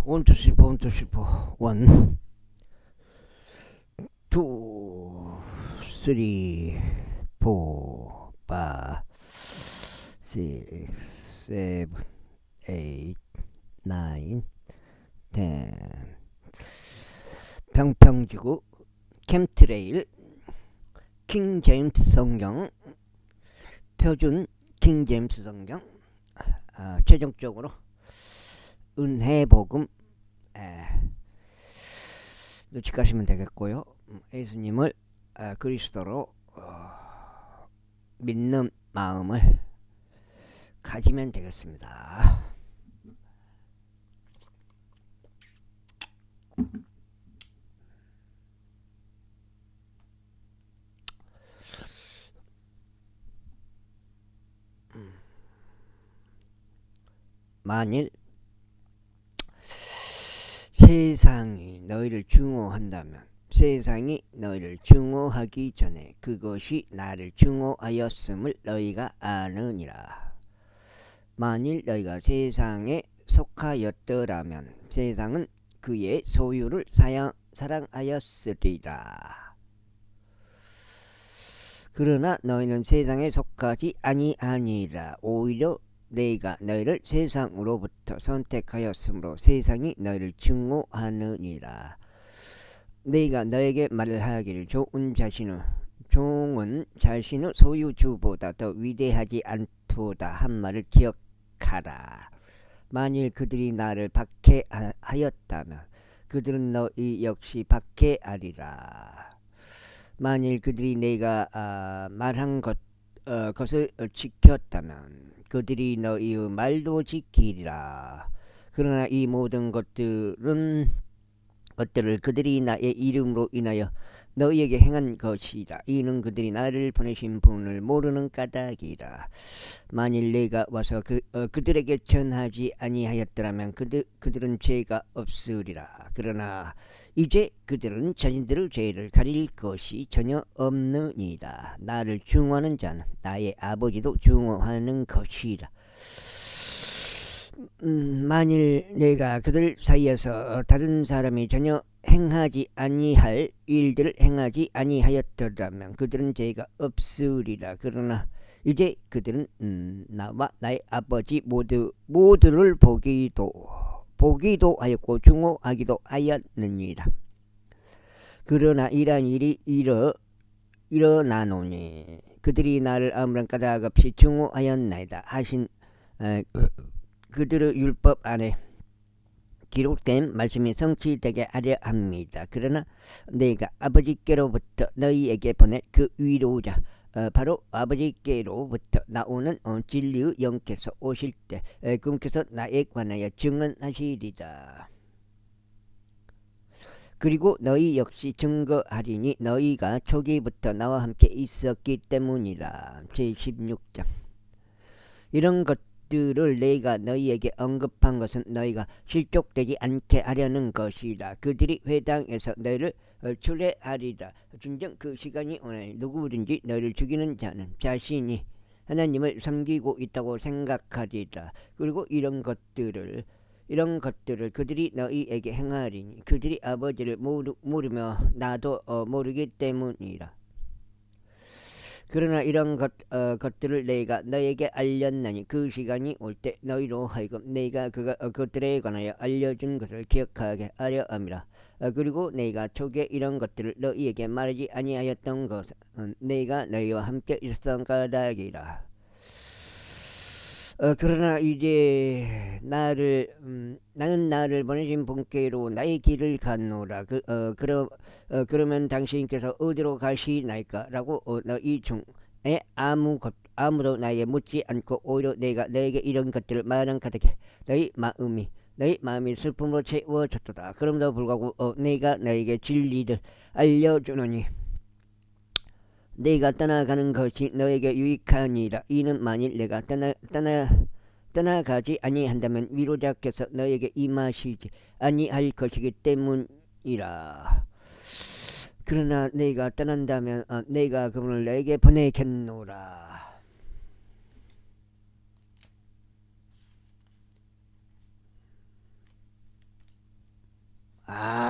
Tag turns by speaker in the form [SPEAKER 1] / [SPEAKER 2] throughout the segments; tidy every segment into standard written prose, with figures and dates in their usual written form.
[SPEAKER 1] 1, 2, 3, 4, 1, 2, 3, 4. 1, 2, 3, 4, 5, 6, 7, 8, 9, 10. 평평지구 캠트레일 킹제임스 성경 표준 킹제임스 성경 최종적으로 은혜복음 눈치가시면 되겠고요. 예수님을 그리스도로 믿는 마음을 가지면 되겠습니다. 만일 세상이 너희를 증오한다면 세상이 너희를 증오하기 전에 그것이 나를 증오하였음을 너희가 아느니라. 만일 너희가 세상에 속하였더라면 세상은 그의 소유를 사랑하였으리라. 그러나 너희는 세상에 속하지 아니하니라. 오히려 내가 너희를 세상으로부터 선택하였으므로 세상이 너희를 증오하느니라. 내가 너에게 말을 하기를 종은 자신의 소유주보다 더 위대하지 않도다 한 말을 기억하라. 만일 그들이 나를 박해하였다면 그들은 너희 역시 박해하리라. 만일 그들이 내가 말한 것을 지켰다면 그들이 너희의 말도 지키리라. 그러나 이 모든 것들을 그들이 나의 이름으로 인하여 너희에게 행한 것이라. 이는 그들이 나를 보내신 분을 모르는 까닭이라. 만일 내가 와서 그들에게 전하지 아니하였더라면 그들은 죄가 없으리라. 그러나 이제 그들은 자신들의 죄를 가릴 것이 전혀 없느니라. 나를 증오하는 자는 나의 아버지도 증오하는 것이라. 만일 내가 그들 사이에서 다른 사람이 전혀 행하지 아니할 일들을 행하지 아니하였더라면 그들은 죄가 없으리라. 그러나 이제 그들은 나와 나의 아버지 모두를 보기도 하였고 증오하기도 하였느니라. 그러나 이러한 일이 일어나노니 그들이 나를 아무런 까닭 없이 증오하였나이다 하신 그들의 율법 안에 기록된 말씀이 성취되게 하려 합니다. 그러나 내가 아버지께로부터 너희에게 보낸 그 위로자 바로 아버지께로부터 나오는 진리의 영께서 오실 때 그분께서 나에 관하여 증언하시리라. 그리고 너희 역시 증거하리니 너희가 초기부터 나와 함께 있었기 때문이라. 제16장. 이런 것들을 내가 너희에게 언급한 것은 너희가 실족되지 않게 하려는 것이라. 그들이 회당에서 너희를 추례하리라. 진정 그 시간이 오나니 누구든지 너희를 죽이는 자는 자신이 하나님을 섬기고 있다고 생각하리라. 그리고 이런 것들을 그들이 너희에게 행하리니 그들이 아버지를 모르며 나도 모르기 때문이라. 그러나 이런 것들을 내가 너에게 알렸나니 그 시간이 올 때 너희로 하여금 내가 그들에 관하여 알려준 것을 기억하게 하려 함이라. 그리고 내가 초기에 이런 것들을 너희에게 말하지 아니하였던 것은 내가 너희와 함께 있었던 까닭이라. 그러나 이제 나는 나를 보내신 분께로 나의 길을 갔노라. 그러면 당신께서 어디로 가시나이까? 라고 너희 중에 아무도 나에게 묻지 않고 오히려 내가 너에게 이런 것들을 말한 까닭에 너희 마음이 슬픔으로 채워졌도다. 그럼에도 불구하고 내가 너에게 진리를 알려주노니 내가 떠나가는 것이 너에게 유익하니라. 이는 만일 내가 떠나가지 아니한다면 위로자께서 너에게 임하시지 아니할 것이기 때문이라. 그러나 내가 떠난다면 내가 그분을 너에게 보내겠노라.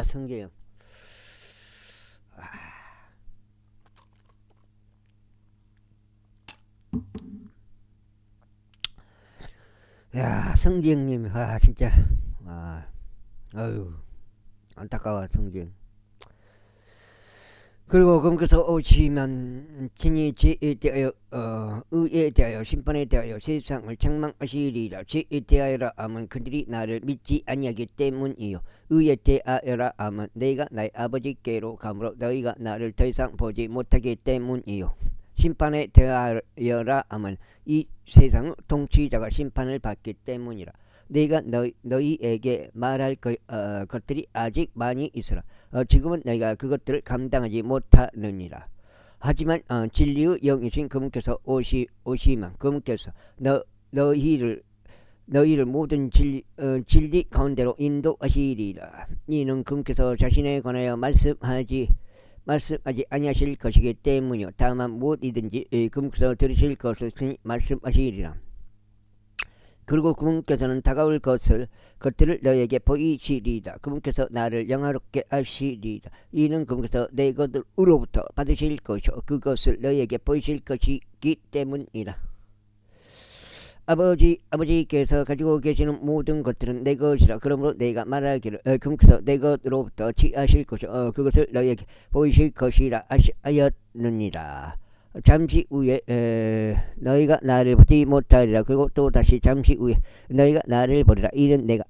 [SPEAKER 1] 성경. 야, 성경님, 진짜, 아유, 안타까워, 성경. 그리고 그러면서 오시면 친히 죄에 대하여 의에 대하여 심판에 대하여 세상을 책망하시리라. 죄에 대하여라 하면 그들이 나를 믿지 아니하기 때문이요, 의에 대하여라 하면 내가 나의 아버지께로 가므로 너희가 나를 더 이상 보지 못하기 때문이요, 심판에 대하여라 하면 이 세상 통치자가 심판을 받기 때문이라. 내가 너희에게 말할 것들이 아직 많이 있으라. 지금은 너희가 그것들을 감당하지 못하느니라. 하지만 진리의 영이신 그분께서 오시면 그분께서 너희를 모든 진리 가운데로 인도하시리라. 이는 그분께서 자신에 관하여 말씀하지 아니하실 것이기 때문이요, 다만 무엇이든지 그분께서 들으실 것을 말씀하시리라. 그리고 그분께서는 다가올 것들을 너에게 보이시리라. 그분께서 나를 영화롭게 하시리라. 이는 그분께서 내 것으로부터 받으실 것이요 그것을 너에게 보이실 것이기 때문이라. 아버지께서 가지고 계시는 모든 것들은 내 것이라. 그러므로 내가 말하기를 그분께서 내 것으로부터 취하실 것이요 그것을 너에게 보이실 것이라 하였느니라. 잠시 후에 너희가 나를 보지 못하리라. 그리고 또 다시 잠시 후에 너희가 나를 보리라. 이는 내가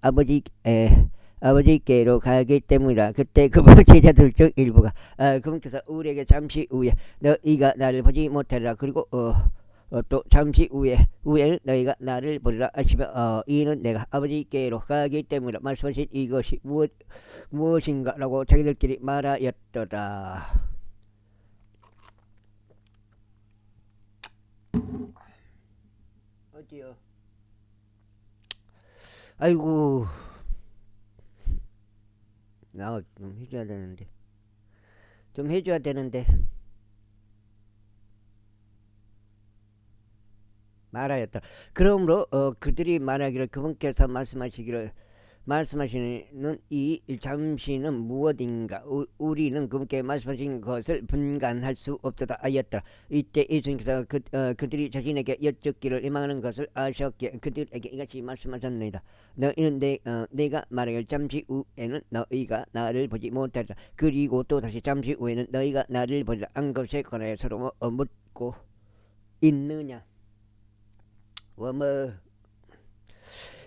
[SPEAKER 1] 아버지께로 가기 때문이라. 그때 그분 제자들 중 일부가 그분께서 우리에게 잠시 후에 너희가 나를 보지 못하리라. 그리고 또 잠시 후에는 너희가 나를 보리라 하시며 이는 내가 아버지께로 가기 때문이라 말씀하신 이것이 무엇인가라고 자기들끼리 말하였더라. 어디요? 아이고, 나 좀 해줘야 되는데 말하였다. 그러므로 그들이 말하기를 그분께서 말씀하시는 이 잠시는 무엇인가? 우리는 그분께 말씀하신 것을 분간할 수 없도다 하였더라. 이때 예수님께서 그들이 자신에게 여쭙기를 희망하는 것을 아셨기에 그들에게 이같이 말씀하셨느니라. 너희는 내가 말하길 잠시 후에는 너희가 나를 보지 못하리라. 그리고 또 다시 잠시 후에는 너희가 나를 보리라. 한 것에 관하여 서로 묻고 있느냐?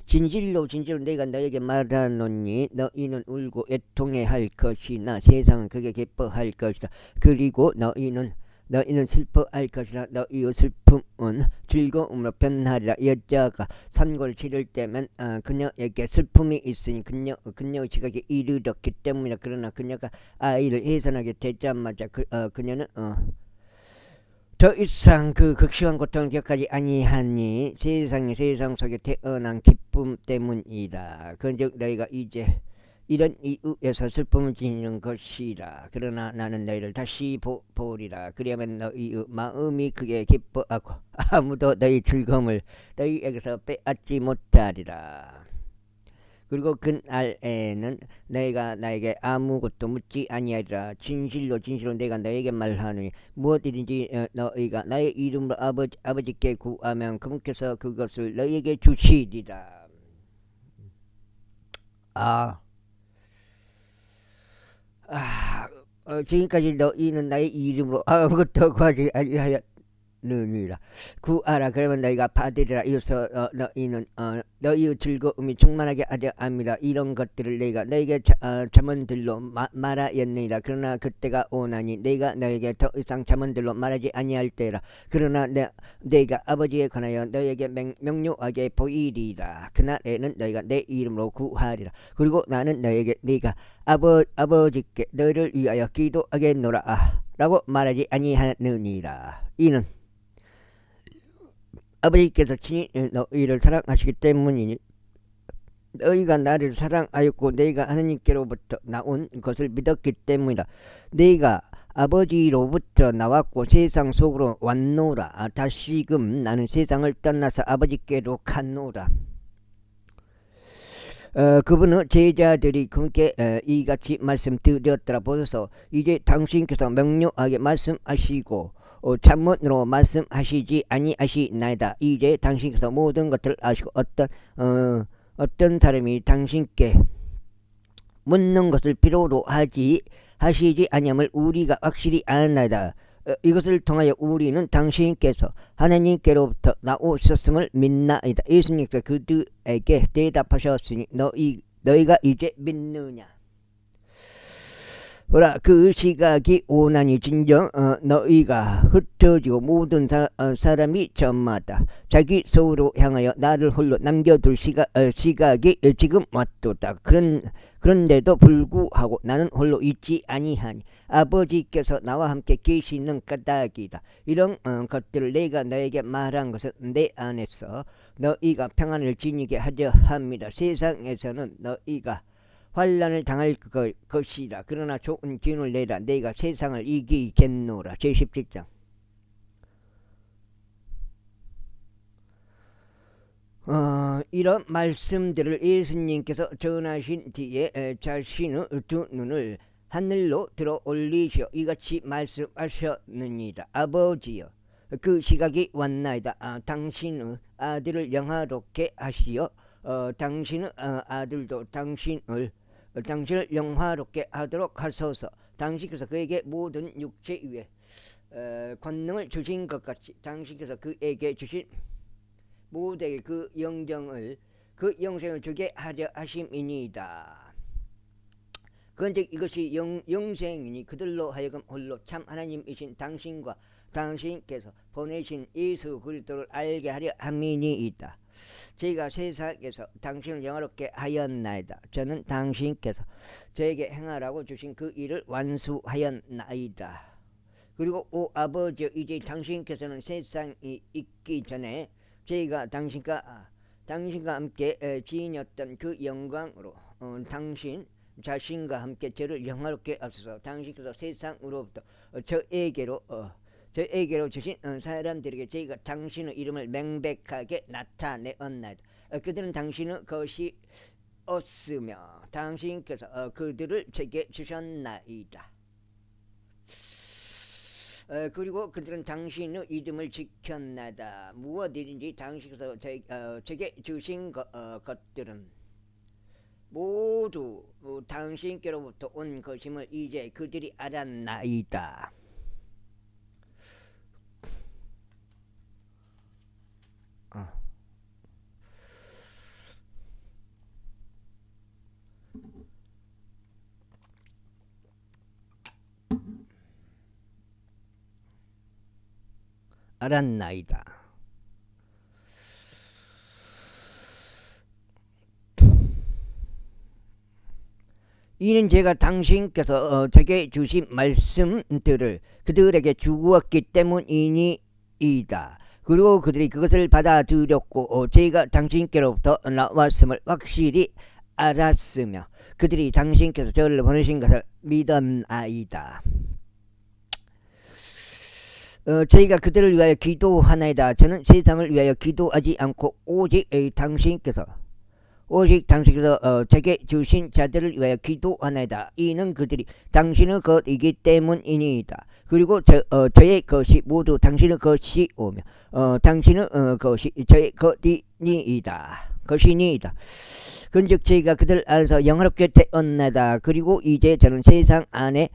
[SPEAKER 1] 진실로 내가 너에게 말하노니 너희는 울고 애통해 할 것이나 세상은 그게 기뻐할 것이다. 그리고 너희는 슬퍼할 것이라. 너희의 슬픔은 즐거움으로 변하리라. 여자가 산골 치를 때면 그녀에게 슬픔이 있으니 그녀의 지각이 이르렀기 때문이라. 그러나 그녀가 아이를 해산하게 되자마자 그녀는 더 이상 그 극심한 고통을 기억하지 아니하니 세상 속에 태어난 기쁨 때문이다. 그런즉 너희가 이제 이런 이유에서 슬픔을 지니는 것이라. 그러나 나는 너희를 다시 보리라. 그리하면 너희의 마음이 크게 기뻐하고 아무도 너희 즐거움을 너희에게서 빼앗지 못하리라. 그리고 그날에는 너희가 나에게 아무것도 묻지 아니하리라. 진실로 내가 너에게 말하노니 무엇이든지 너희가 나의 이름으로 아버지께 구하면 그분께서 그것을 너희에게 주시리라. 지금까지 너희는 나의 이름으로 아무것도 구하지 아니하였느니라. 구하라 그러면 너희가 받으리라. 이로써 너희는 너희의 즐거움이 충만하게 하려 합니다. 이런 것들을 내가 너희에게 잠언들로 말하였느니라. 그러나 그때가 오나니 내가 너희에게 더 이상 잠언들로 말하지 아니할 때라. 그러나 내가 아버지에 관하여 너희에게 명료하게 보이리라. 그날에는 너희가 내 이름으로 구하리라. 그리고 나는 너희에게 네가 아버지께 너희를 위하여 기도하겠노라 라고 말하지 아니하느니라. 이는 아버지께서 친히 너희를 사랑하시기 때문이니 너희가 나를 사랑하였고 내가 하나님께로부터 나온 것을 믿었기 때문이다. 내가 아버지로부터 나왔고 세상 속으로 왔노라. 다시금 나는 세상을 떠나서 아버지께로 갔노라. 그분은 제자들이 그분께 이같이 말씀드렸더라. 보소서 이제 당신께서 명료하게 말씀하시고 참문으로 말씀하시지 아니하시나이다. 이제 당신께서 모든 것들을 아시고 어떤 사람이 당신께 묻는 것을 필요로 하시지 아니함을 우리가 확실히 아나이다. 이것을 통하여 우리는 당신께서 하나님께로부터 나오셨음을 믿나이다. 예수님께서 그들에게 대답하셨으니 너희가 이제 믿느냐. 보라, 그 시각이 오나니 진정 너희가 흩어지고 모든 사람이 저마다 자기 소로 향하여 나를 홀로 남겨둘 시각이 지금 왔도다. 그런데도 불구하고 나는 홀로 있지 아니하니 아버지께서 나와 함께 계시는 까닭이다. 이런 것들을 내가 너에게 말한 것은 내 안에서 너희가 평안을 지니게 하려 합니다. 세상에서는 너희가 환난을 당할 것이라. 그러나 좋은 기운을 내라. 내가 세상을 이기겠노라. 제17장. 이런 말씀들을 예수님께서 전하신 뒤에 자신의 두 눈을 하늘로 들어 올리시어 이같이 말씀하셨느니라. 아버지여, 그 시각이 왔나이다. 당신의 아들을 영화롭게 하시어 당신의 아들도 당신을 영화롭게 하도록 하소서. 당신께서 그에게 모든 육체 위에 권능을 주신 것 같이 당신께서 그에게 주신 모두에게 그 영생을 주게 하려 하심이니이다. 그런즉 이것이 영생이니 그들로 하여금 홀로 참 하나님이신 당신과 당신께서 보내신 예수 그리스도를 알게 하려 함이니이다. 제가 세상에서 당신을 영화롭게 하였나이다. 저는 당신께서 저에게 행하라고 주신 그 일을 완수하였나이다. 그리고 오 아버지, 이제 당신께서는 세상이 있기 전에 제가 당신과 함께 지녔던 그 영광으로 당신 자신과 함께 저를 영화롭게 하소서. 당신께서 세상으로부터 저에게로 주신 사람들에게 저희가 당신의 이름을 명백하게 나타내었나이다. 그들은 당신의 것이 없으며 당신께서 그들을 제게 주셨나이다. 그리고 그들은 당신의 이름을 지켰나이다. 무엇이든지 당신께서 제게 주신 것들은 모두 당신께로부터 온 것임을 이제 그들이 알았나이다. 알았나이다. 이는 제가 당신께서 제게 주신 말씀들을 그들에게 주었기 때문이니이다. 그리고 그들이 그것을 받아들였고 제가 당신께로부터 나왔음을 확실히 알았으며 그들이 당신께서 저를 보내신 것을 믿었나이다. 저희가 그들을 위하여 기도하나이다. 저는 세상을 위하여 기도하지 않고 오직 당신께서 제게 주신 자들을 위하여 기도하나이다. 이는 그들이 당신의 것이기 때문이니이다. 그리고 저의 것이 모두 당신의 것이오며 당신의 것이 저의 것이니이다. 그런즉 저희가 그들 안에서 영화롭게 되었나이다. 그리고 이제 저는 세상 안에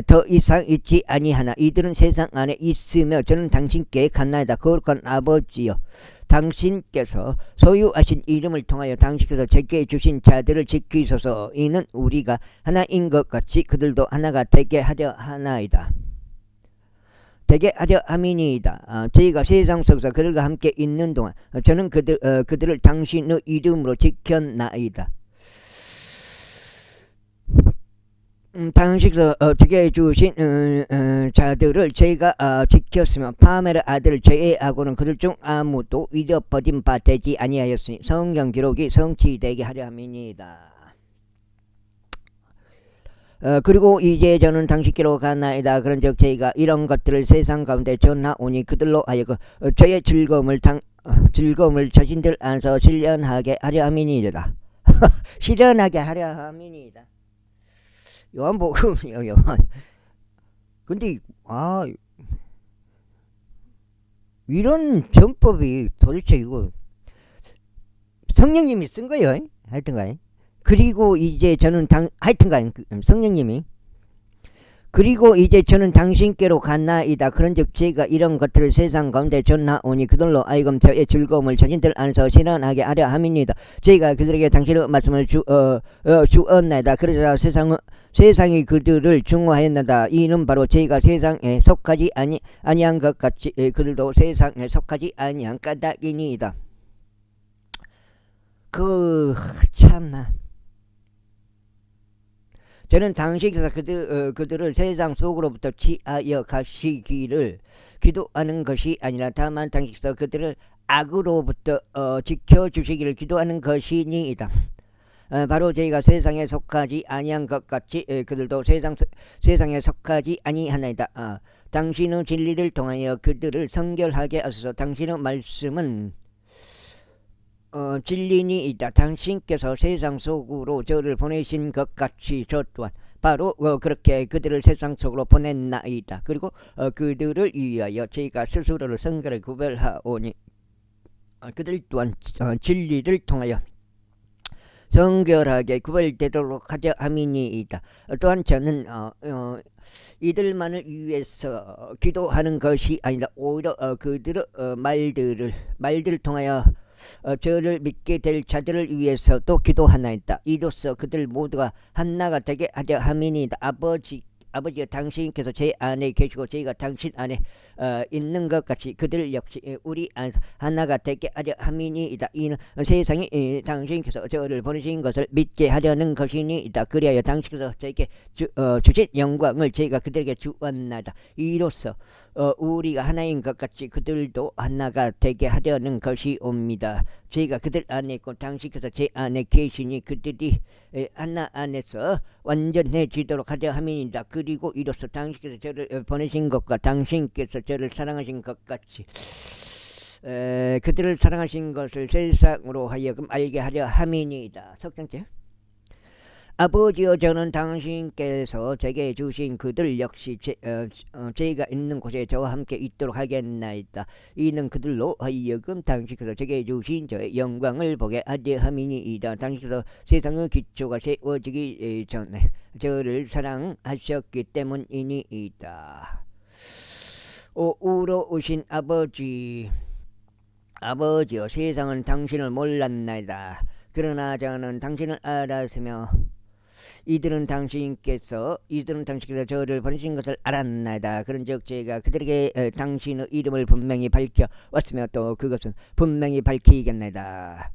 [SPEAKER 1] 더 이상 있지 아니하나 이들은 세상 안에 있으며 저는 당신께 갔나이다. 거룩한 아버지여, 당신께서 소유하신 이름을 통하여 당신께서 제게 주신 자들을 지키소서. 이는 우리가 하나인 것 같이 그들도 하나가 되게 하려 하나이다. 되게 하려 함이니이다. 저희가 세상 속에서 그들과 함께 있는 동안 저는 그들을 당신의 이름으로 지켰나이다. 당신께서 제게 주신 자들을 제가 지켰으며 파멜의 아들 제에하고는 그들 중 아무도 잃어버린 바 되지 아니하였으니 성경 기록이 성취되게 하려 함이니이다. 그리고 이제 저는 당신께로 가나이다. 그런즉 저희가 이런 것들을 세상 가운데 전하오니 그들로 하여금 저의 즐거움을 자신들 안에서 실현하게 하려 함이니이다. 실현하게 하려 함이니이다. 요한복음이요. 요한. 근데 이런 전법이 도대체 이거 성령님이 쓴 거예요. 하여튼간. 그리고 이제 저는 하여튼간 성령님이 그리고 이제 저는 당신께로 갔나이다. 그런즉 제가 이런 것들을 세상 가운데 전하오니 그들로 하여금 저의 즐거움을 자신들 안에서 실현하게 하려 함이니이다. 제가 그들에게 당신의 말씀을 주었나이다. 그러자 세상이 그들을 증오하였나이다. 이는 바로 제가 세상에 속하지 아니한 것 같이 그들도 세상에 속하지 아니한 까닭이니이다. 참나. 저는 당신께서 그들을 세상 속으로부터 취하여 가시기를 기도하는 것이 아니라 다만 당신께서 그들을 악으로부터 지켜주시기를 기도하는 것이니이다. 바로 저희가 세상에 속하지 아니한 것 같이 그들도 세상에 속하지 아니하나이다. 당신의 진리를 통하여 그들을 성결하게 하소서. 당신의 말씀은 진리니이다. 당신께서 세상 속으로 저를 보내신 것 같이 저 또한 바로 그렇게 그들을 세상 속으로 보냈나이다. 그리고 그들을 위하여 제가 스스로를 성결하게 구별하오니 그들 또한 진리를 통하여 성결하게 구별되도록 하려 함이니이다. 또한 저는 이들만을 위해서 기도하는 것이 아니라 오히려 그들의 말들을 통하여 저를 믿게 될 자들을 위해서도 기도하나이다. 이로써 그들 모두가 하나가 되게 하려 함이니이다. 아버지여 당신께서 제 안에 계시고 제가 당신 안에 있는 것 같이 그들 역시 우리 안에서 하나가 되게 하려 함이니이다. 이는 세상이 당신께서 저를 보내신 것을 믿게 하려는 것이니이다. 그리하여 당신께서 제게 주신 영광을 제가 그들에게 주었나이다. 이로써 우리가 하나인 것 같이 그들도 하나가 되게 하려는 것이옵니다. 제가 그들 안에 있고 당신께서 제 안에 계시니 그들이 하나 안에서 완전해지도록 하려 함이니이다. 그리고 이로써 당신께서 저를 보내신 것과 당신께서 저를 사랑하신 것 같이 그들을 사랑하신 것을 세상으로 하여금 알게 하려 함이니이다. 석장째. 아버지여 저는 당신께서 제게 주신 그들 역시 제가 있는 곳에 저와 함께 있도록 하겠나이다. 이는 그들로 하여금 당신께서 제게 주신 저의 영광을 보게 하려 함이니이다. 당신께서 세상의 기초가 세워지기 전에 저를 사랑하셨기 때문이니이다. 우러 오신 아버지여 세상은 당신을 몰랐나이다. 그러나 저는 당신을 알았으며 이들은 당신께서 저를 보내신 것을 알았나이다. 그런즉 제가 그들에게 당신의 이름을 분명히 밝혀왔으며 또 그것은 분명히 밝히겠나이다.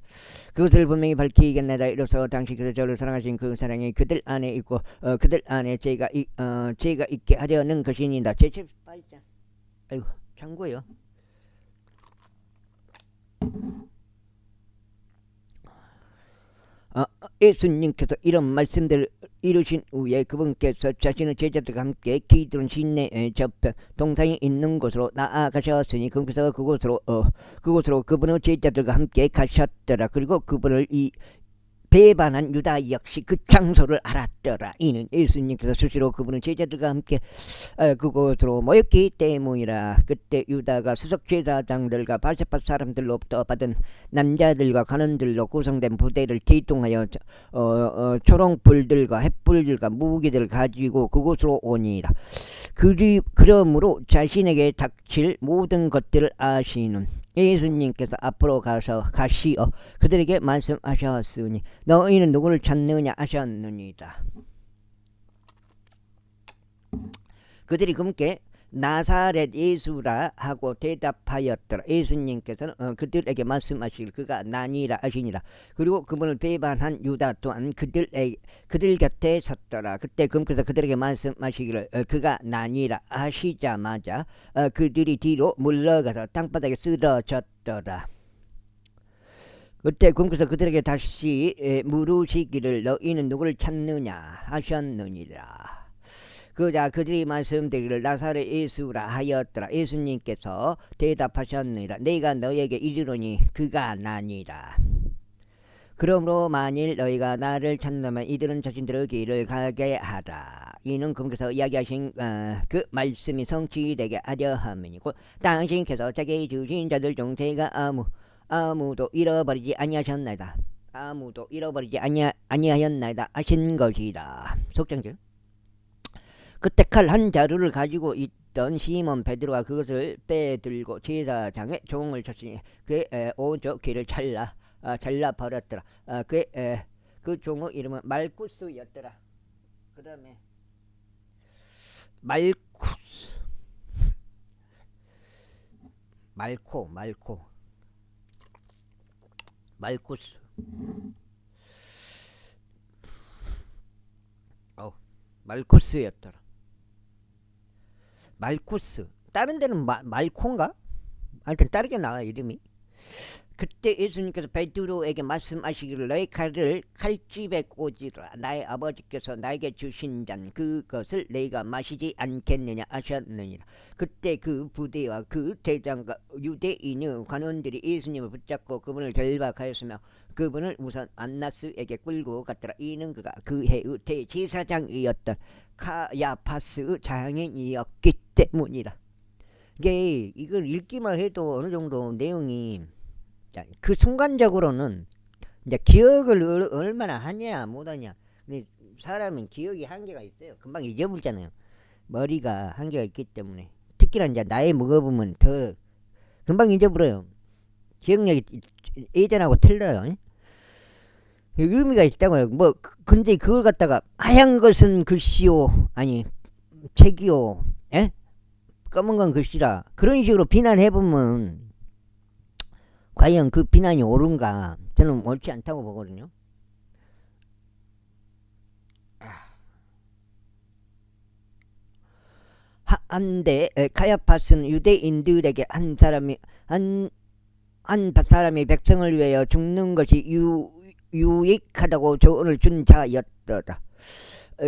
[SPEAKER 1] 이로써 당신께서 저를 사랑하신 그 사랑이 그들 안에 있고 그들 안에 제가 있게 하려는 것이니이다. 제78장. 아이고 참고요. 예수님께서 이런 말씀들을 이루신 후에 그분께서 자신의 제자들과 함께 기드론 시내에 저편 동산이 있는 곳으로 나아가셨으니 그분께서 그곳으로 그분의 제자들과 함께 가셨더라. 그리고 그분을 배반한 유다 역시 그 장소를 알았더라. 이는 예수님께서 스스로 그분의 제자들과 함께 그곳으로 모였기 때문이라. 그때 유다가 수석 제사장들과 바세바 사람들로부터 받은 남자들과 관원들로 구성된 부대를 기동하여 초롱불들과 횃불들과 무기들을 가지고 그곳으로 오니라. 그러므로 자신에게 닥칠 모든 것들을 아시는 예수님께서 앞으로 가시어 그들에게 말씀하셨으니 너희는 누구를 찾느냐 하셨느니라. 그들이 그분께 나사렛 예수라 하고 대답하였더라. 예수님께서는 그들에게 말씀하시길 그가 나니라 하시니라. 그리고 그분을 배반한 유다 또한 그들 곁에 섰더라. 그때 그분께서 그들에게 말씀하시기를 그가 나니라 하시자마자 그들이 뒤로 물러가서 땅바닥에 쓰러졌더라. 그때 그분께서 그들에게 다시 물으시기를 너희는 누구를 찾느냐 하셨느니라. 그들이 말씀드리기를 나사렛 예수라 하였더라. 예수님께서 대답하셨느니라. 내가 너에게 이르노니 그가 나니라. 그러므로 만일 너희가 나를 찾는다면 이들은 자신들의 길을 가게 하라. 이는 그분께서 이야기하신 그 말씀이 성취되게 하려 함이니고 당신께서 자기 주신 자들 중 제가 아무도 잃어버리지 아니하셨나이다. 아무도 잃어버리지 아니하였나이다 하신 것이다. 속정절. 그때 칼 한 자루를 가지고 있던 시몬 베드로가 그것을 빼들고 제사장의 종을 쳤으니 그의 오른쪽 귀를 잘라 버렸더라. 그 종의 이름은 말쿠스였더라. 그 다음에 말쿠스. 말쿠스였더라. 말쿠스. 다른 데는 말콘가? 하여튼 다르게 나와 이름이. 그때 예수님께서 베드로에게 말씀하시기를 너의 칼을 칼집에 꽂으라. 나의 아버지께서 나에게 주신 잔 그것을 너희가 마시지 않겠느냐 하셨느니라. 그때 그 부대와 그 대장과 유대인의 관원들이 예수님을 붙잡고 그분을 결박하였으며 그분을 우선 안나스에게 끌고 갔더라. 이는 그가 그 해의 대제사장이었던 카야파스의 장인이었기 때문이라. 이걸 읽기만 해도 어느 정도 내용이 그 순간적으로는 이제 기억을 얼마나 하냐 못하냐. 근데 사람은 기억이 한계가 있어요. 금방 잊어버리잖아요. 머리가 한계가 있기 때문에. 특히나 이제 나이 먹어보면 더 금방 잊어버려요. 기억력이 예전하고 틀려요. 의미가 있다고요. 근데 그걸 갖다가 하얀 것은 글씨요, 아니 책이요, 검은 건 글씨라 그런 식으로 비난해보면 과연 그 비난이 옳은가? 저는 옳지 않다고 보거든요. 한데 카야파스는 유대인들에게 한 사람이 백성을 위하여 죽는 것이 유익하다고 조언을 준 자였더라.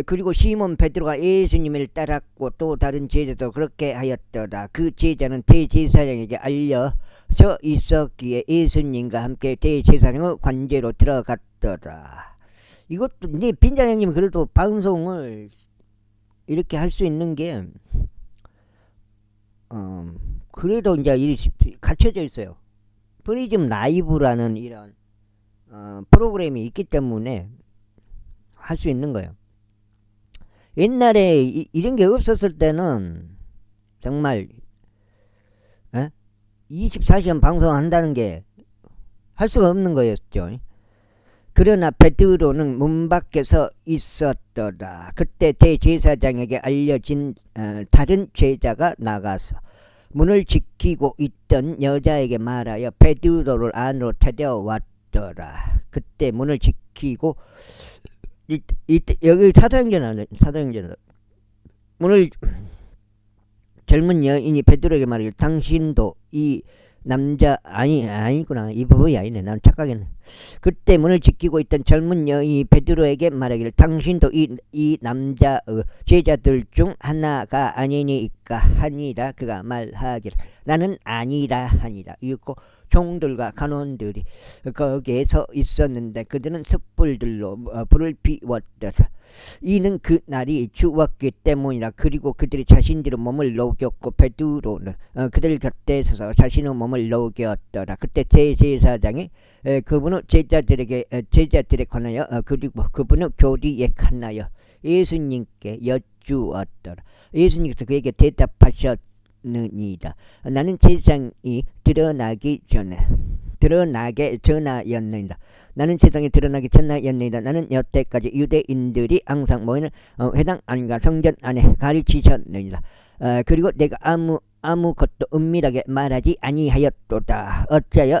[SPEAKER 1] 그리고 시몬 베드로가 예수님을 따랐고 또 다른 제자도 그렇게 하였더라. 그 제자는 대제사장에게 알려져 있었기에 예수님과 함께 대제사장의 관제로 들어갔더라. 이것도 네 빈장님이 그래도 방송을 이렇게 할 수 있는 게 그래도 이제 갖춰져 있어요. 프리즘 라이브라는 이런 프로그램이 있기 때문에 할 수 있는 거예요. 옛날에 이런 게 없었을 때는 정말 24시간 방송한다는 게 할 수가 없는 거였죠. 그러나 베드로는 문 밖에 서 있었더라. 그때 대제사장에게 알려진 다른 제자가 나가서 문을 지키고 있던 여자에게 말하여 베드로를 안으로 데려왔더라. 그때 문을 지키고 여기 사도행전 문을 젊은 여인이 베드로에게 말하기를 당신도 이 남자 아니구나. 이 부분이 아니네. 나는 착각했네. 그때 문을 지키고 있던 젊은 여인이 베드로에게 말하기를 당신도 이 남자 제자들 중 하나가 아니니까 하니라. 그가 말하기를 나는 아니라 하니라. 이고 종들과 간원들이 거기에 서 있었는데 그들은 숯불들로 불을 피웠더라. 이는 그 날이 추웠기 때문이라. 그리고 그들이 자신들의 몸을 녹였고 베드로는 그들 곁에 서서 자신의 몸을 녹였더라. 그때 대제사장이 그분의 제자들에 관하여 그리고 그분의 교리에 관하여 예수님께 여쭈었더라. 예수님께서 그에게 대답하셨느니라. 나는 세상이 드러나게 전하였느니라. 나는 세상에 드러나기 전하였느니라. 나는 여태까지 유대인들이 항상 모이는 회당 안과 성전 안에 가르치셨느니라. 그리고 내가 아무것도 은밀하게 말하지 아니하였도다. 어찌하여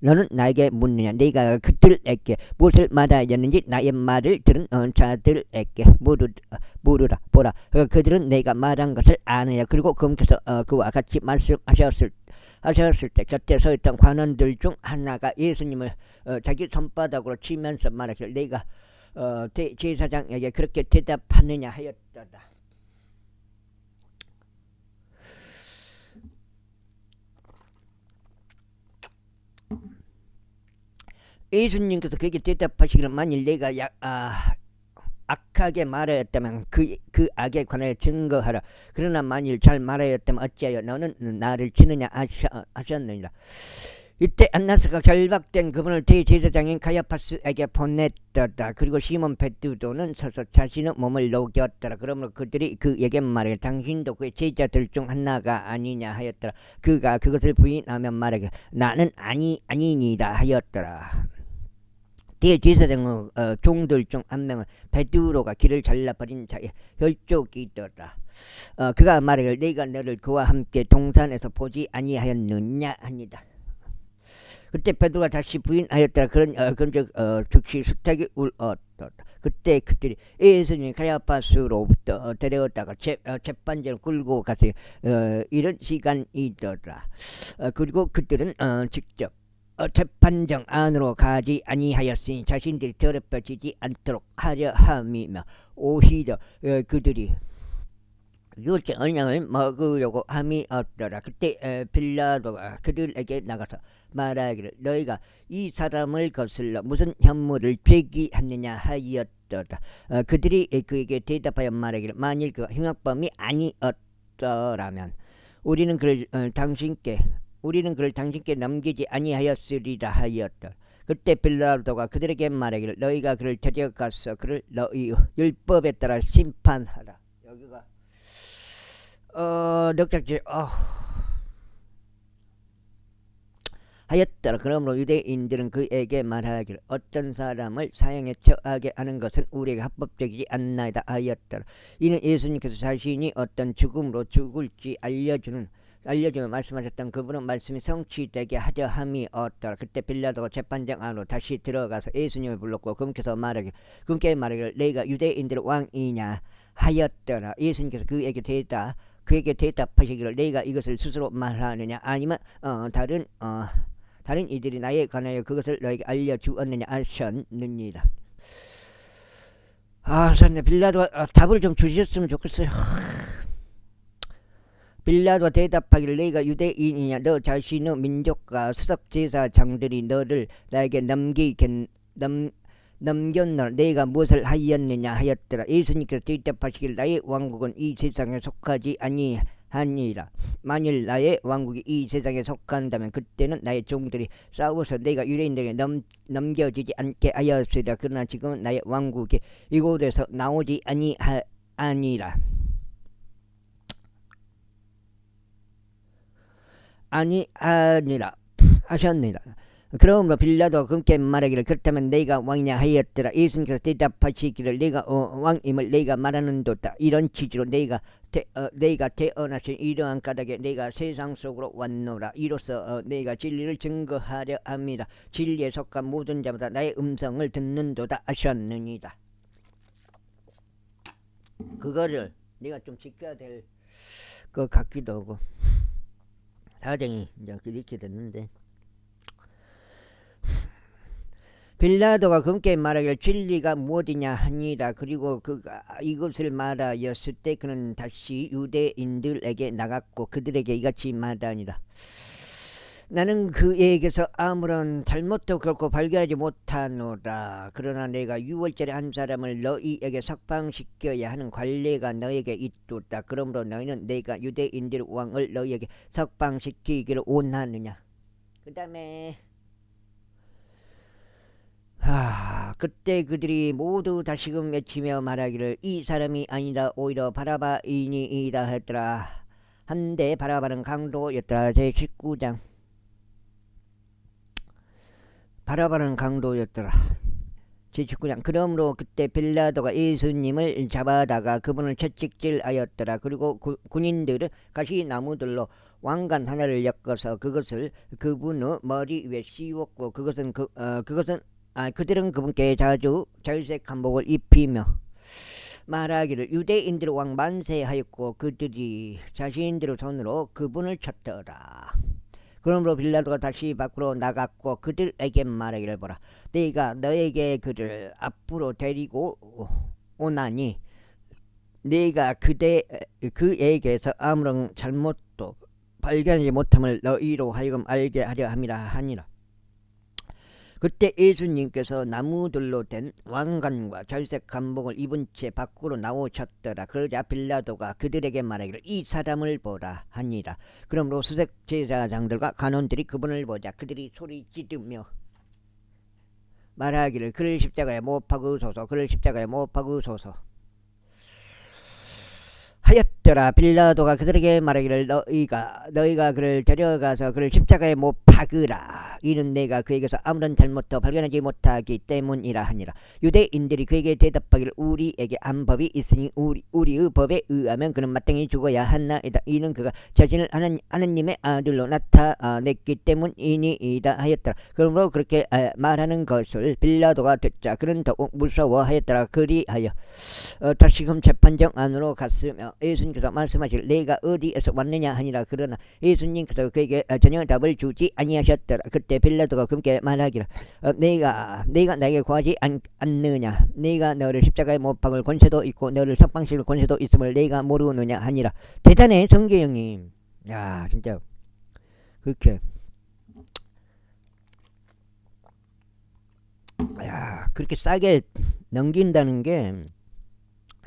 [SPEAKER 1] 너는 나에게 묻느냐. 내가 그들에게 무엇을 말하였는지 나의 말을 들은 자들에게 물으라. 보라. 그들은 내가 말한 것을 아느냐. 그리고 그분께서 그와 같이 말씀하셨을 때 곁에 서 있던 관원들 중 하나가 예수님을 자기 손바닥으로 치면서 말하기를 내가 제사장에게 그렇게 대답하느냐 하였다. 예수님께서 그에게 대답하시기를 만일 내가 악하게 말하였다면 그 악에 관하여 증거하라. 그러나 만일 잘 말하였다면 어찌하여 너는 나를 치느냐 하셨느니라. 이때 안나스가 결박된 그분을 대제사장인 가야파스에게 보냈더라. 그리고 시몬 베드로는 서서 자신의 몸을 녹였더라. 그러므로 그들이 그에게 말하기를 당신도 그의 제자들 중 하나가 아니냐 하였더라. 그가 그것을 부인하며 말하기를 나는 아니니라 하였더라. 대제사장 종들 중 한 명은 베드로가 길을 잘라버린 자의 혈족이더라. 그가 말하기를 내가 너를 그와 함께 동산에서 보지 아니하였느냐 하니다. 그때 베드로가 다시 부인하였더라. 그런즉 즉시 수탉이 울었더라. 그때 그들이 예수님 가야파스로부터 데려다가 재판장을 끌고 가서 이런 시간이더라. 그리고 그들은 직접 재판정 안으로 가지 아니하였으니 자신들이 더럽혀지지 않도록 하려 함이며 오히려 그들이 유월절 언약을 먹으려고 함이 없더라. 그때 빌라도가 그들에게 나가서 말하기를 너희가 이 사람을 거슬러 무슨 혐의를 제기하느냐 하였더라. 그들이 그에게 대답하여 말하기를 만일 그가 흉악범이 아니었더라면 우리는 그를 당신께 넘기지 아니하였으리라 하였더라. 그때 빌라도가 그들에게 말하기를 너희가 그를 데려가서 그를 너희 율법에 따라 심판하라. 여기가 넉작질 하였더라. 그러므로 유대인들은 그에게 말하기를 어떤 사람을 사형에 처하게 하는 것은 우리에게 합법적이지 않나이다 하였더라. 이는 예수님께서 자신이 어떤 죽음으로 죽을지 알려주며 말씀하셨던 그분은 말씀이 성취되게 하려 함이 없더라. 그때 빌라도가 재판장 안으로 다시 들어가서 예수님을 불렀고 그분께 말하기를 내가 유대인들의 왕이냐 하였더라. 예수님께서 그에게 대답하시기를 내가 이것을 스스로 말하느냐 아니면 다른 이들이 나에 관하여 그것을 너에게 알려주었느냐 하셨느니라. 선생님 빌라도가 답을 좀 주셨으면 좋겠어요. 빌라도가 대답하기를 내가 유대인이냐 너 자신의 민족과 수석제사장들이 너를 나에게 넘겼노라. 내가 무엇을 하였느냐 하였더라. 예수님께서 대답하시기를 나의 왕국은 이 세상에 속하지 아니하니라. 만일 나의 왕국이 이 세상에 속한다면 그때는 나의 종들이 싸워서 내가 유대인들에게 넘겨지지 않게 하였으리라. 그러나 지금은 나의 왕국이 이곳에서 나오지 아니하니라 하셨느니라. 그러므로 빌라도가 그분께 말하기를 그렇다면 내가 왕이냐 하였더라. 예수님께서 대답하시기를 내가 왕임을 내가 말하는도다. 이런 취지로 내가 태어나신 이러한 까닭에 내가 세상 속으로 왔노라. 이로써 내가 진리를 증거하려 합니다. 진리에 속한 모든 자마다 나의 음성을 듣는도다 하셨느니라. 그거를 내가 좀 지켜야 될 것 같기도 하고 사정이 이제 그렇게 됐는데 빌라도가 그분께 말하기를 진리가 무엇이냐 하니라. 그리고 이것을 말하였을 때 그는 다시 유대인들에게 나갔고 그들에게 이같이 말하니라. 나는 그에게서 아무런 잘못도 결코 발견하지 못하노라. 그러나 내가 유월절에 한 사람을 너희에게 석방시켜야 하는 관례가 너에게 있도다. 그러므로 너희는 내가 유대인들의 왕을 너희에게 석방시키기를 원하느냐. 그 다음에 그때 그들이 모두 다시금 외치며 말하기를 이 사람이 아니라 오히려 바라바이니이다 했더라. 한데 바라바는 강도였더라. 제19장 바라바는 강도였더라. 제19장 그러므로 그때 빌라도가 예수님을 잡아다가 그분을 채찍질하였더라. 그리고 군인들은 가시나무들로 왕관 하나를 엮어서 그것을 그분의 머리 위에 씌웠고 그들은 그분께 자주 절색 한복을 입히며 말하기를 유대인들의 왕 만세하였고 그들이 자신들의 손으로 그분을 쳤더라. 그러므로 빌라도가 다시 밖으로 나갔고 그들에게 말하기를 보라. 내가 너에게 그를 앞으로 데리고 오나니 내가 그에게서 아무런 잘못도 발견하지 못함을 너희로 하여금 알게 하려 함이라 하니라. 그때 예수님께서 나무들로 된 왕관과 절색 한복을 입은 채 밖으로 나오셨더라. 그러자 빌라도가 그들에게 말하기를 이 사람을 보라 하니라. 그러므로 수색 제사장들과 간원들이 그분을 보자 그들이 소리 지르며 말하기를 그를 십자가에 못 박으소서, 그를 십자가에 못 박으소서 하였더라. 빌라도가 그들에게 말하기를 너희가 그를 데려가서 그를 십자가에 못 박으라. 이는 내가 그에게서 아무런 잘못도 발견하지 못하기 때문이라 하니라. 유대인들이 그에게 대답하기를 우리에게 안법이 있으니 우리의 법에 의하면 그는 마땅히 죽어야 한나이다. 이는 그가 자신을 하나님의 아들로 나타냈기 때문이니이다 하였더라. 그러므로 그렇게 말하는 것을 빌라도가 듣자 그는 더욱 무서워하였더라. 그리하여 다시금 재판정 안으로 갔으며 예수님께서 말씀하시길 내가 어디에서 왔느냐 하니라. 그러나 예수님께서 그에게 전혀 답을 주지 아니하셨더라. 그때 빌라도가 그분께 말하기를 내가 나에게 구하지 않느냐. 내가 너를 십자가에 못 박을 권세도 있고 너를 석방시킬 권세도 있음을 내가 모르느냐 하니라. 대단해 성경이. 야 진짜 그렇게 그렇게 싸게 넘긴다는 게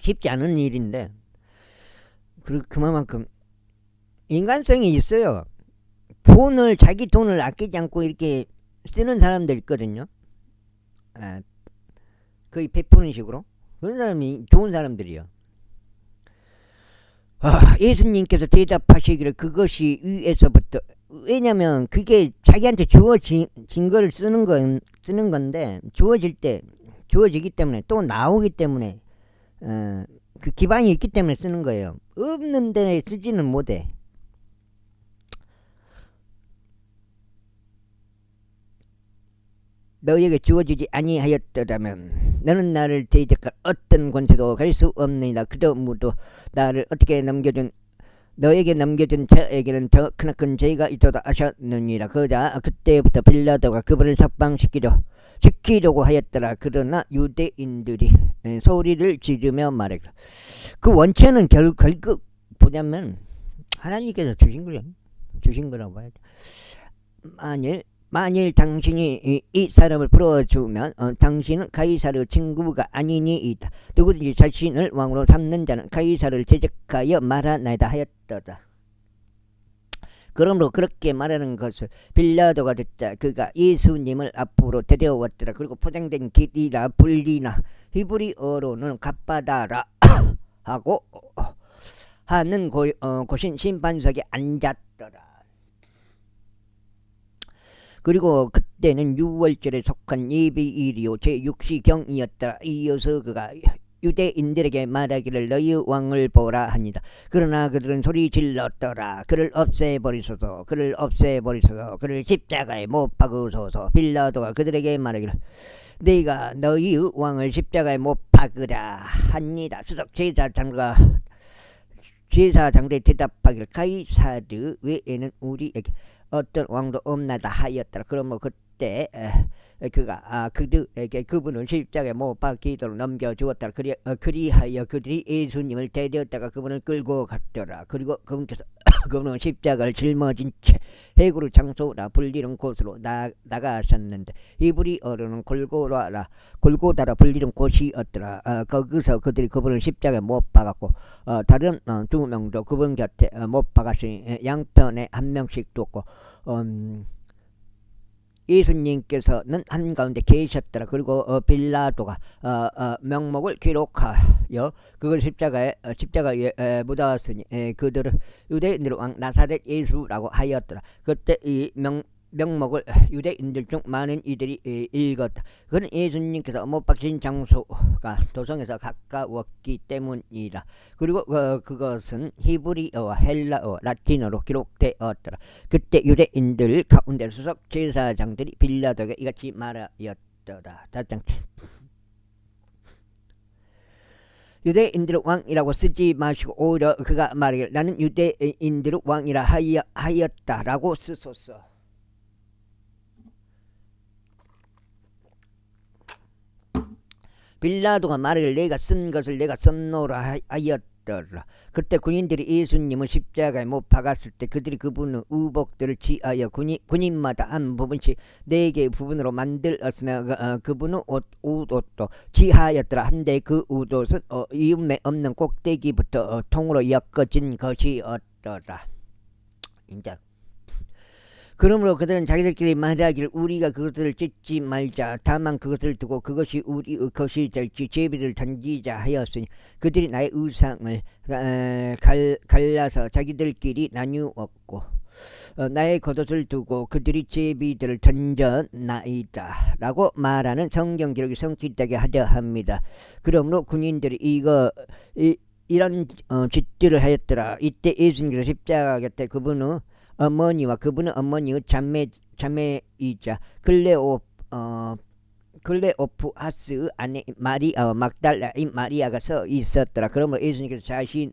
[SPEAKER 1] 쉽지 않은 일인데 그만큼 인간성이 있어요. 자기 돈을 아끼지 않고 이렇게 쓰는 사람들 있거든요. 거의 베푸는 식으로. 그런 사람이 좋은 사람들이요. 예수님께서 대답하시기를 그것이 위에서부터, 왜냐면 그게 자기한테 주어진 거를 쓰는 건데 주어지기 때문에 또 나오기 때문에 그 기반이 있기 때문에 쓰는 거예요. 없는 데에 쓰지는 못해. 너희에게 주어지지 아니하였더라면 너는 나를 대적할 어떤 권세도 가질 수 없느니라. 그러므로 나를 너에게 넘겨준 자에게는 더 크나큰 죄가 있도다 하셨느니라. 그러자 그때부터 빌라도가 그분을 석방시키려고 하였더라. 그러나 유대인들이 소리를 지르며 말하기를 그 원체는 결국 보자면 하나님께서 주신 거라고 봐야 돼. 만일 당신이 이 사람을 풀어주면 당신은 가이사르 친구가 아니니이다. 누구든지 자신을 왕으로 삼는 자는 가이사를 대적하여 말하나이다 하였더라. 그러므로 그렇게 말하는 것을 빌라도가 듣자 그가 예수님을 앞으로 데려왔더라. 그리고 포장된 길이라 불리나 히브리어로는 갑바다라 하고 하는 곳인 심판석에 앉았더라. 그리고 그때는 6월절에 속한 예비일이요 제6시경이었더라. 이어서 그가 유대인들에게 말하기를 너희 왕을 보라 합니다. 그러나 그들은 소리 질렀더라. 그를 없애버리소서, 그를 없애버리소서, 그를 십자가에 못 박으소서. 빌라도가 그들에게 말하기를 너희가 너희의 왕을 십자가에 못 박으라 합니다. 수석 제사장들이 대답하기를 가이사르 외에는 우리에게 어떤 왕도 없나다 하였더라. 그러면 그때 그가 그들에게 그분을 십자가에 못 박히도록 넘겨주었더라. 그리하여 그들이 예수님을 대되었다가 그분을 끌고 갔더라. 그리고 그분께서 그분은 십자가를 짊어진 채 해구르 장소라 불리는 곳으로 나가셨는데 히브리어로는 골고다라 불리는 곳이었더라. 거기서 그들이 그분을 십자가에 못 박았고 다른 두 명도 그분 곁에 못 박았으니 양편에 한 명씩 뒀고 예수님께서는 한가운데 계셨더라. 그리고 빌라도가 명목을 기록하여 그걸 십자가에 묻었으니 그들은 유대인들 왕 나사렛 예수라고 하였더라. 그때 이 명목을 유대인들 중 많은 이들이 읽었다. 그는 예수님께서 못 박힌 장소가 도성에서 가까웠기 때문이라. 그리고 그것은 히브리어와 헬라어, 라틴어로 기록되었더라. 그때 유대인들 가운데 수석 제사장들이 빌라도에게 이같이 말하였더라. 유대인들의 왕이라고 쓰지 마시고 오히려 그가 말하기를 나는 유대인들의 왕이라 하였다라고 쓰소서. 빌라도가 말하기를 내가 쓴 것을 내가 썼노라 하였더라. 그때 군인들이 예수님을 십자가에 못 박았을 때 그들이 그분의 의복들을 취하여 군인마다 한 부분씩 4개의 부분으로 만들었으며 그분의 옷도 취하였더라. 한데 그 옷은 이음에 없는 꼭대기부터 통으로 엮어진 것이었더라. 인자. 그러므로 그들은 자기들끼리 말하기를 우리가 그것을 찢지 말자. 다만 그것을 두고 그것이 우리의 것이 될지 제비를 던지자 하였으니 그들이 나의 의상을 갈라서 자기들끼리 나누었고 나의 겉옷을 두고 그들이 제비들을 던져나이다 라고 말하는 성경 기록이 성취되게 하려 합니다. 그러므로 군인들이 이런 짓들을 하였더라. 이때 예수님께서 십자가 곁에 그분의 어머니와 그분의 어머니의 자매이자 클레오프하스의 아내 마리아와 막달라인 마리아가 서 있었더라. 그러므로 예수님께서 자신의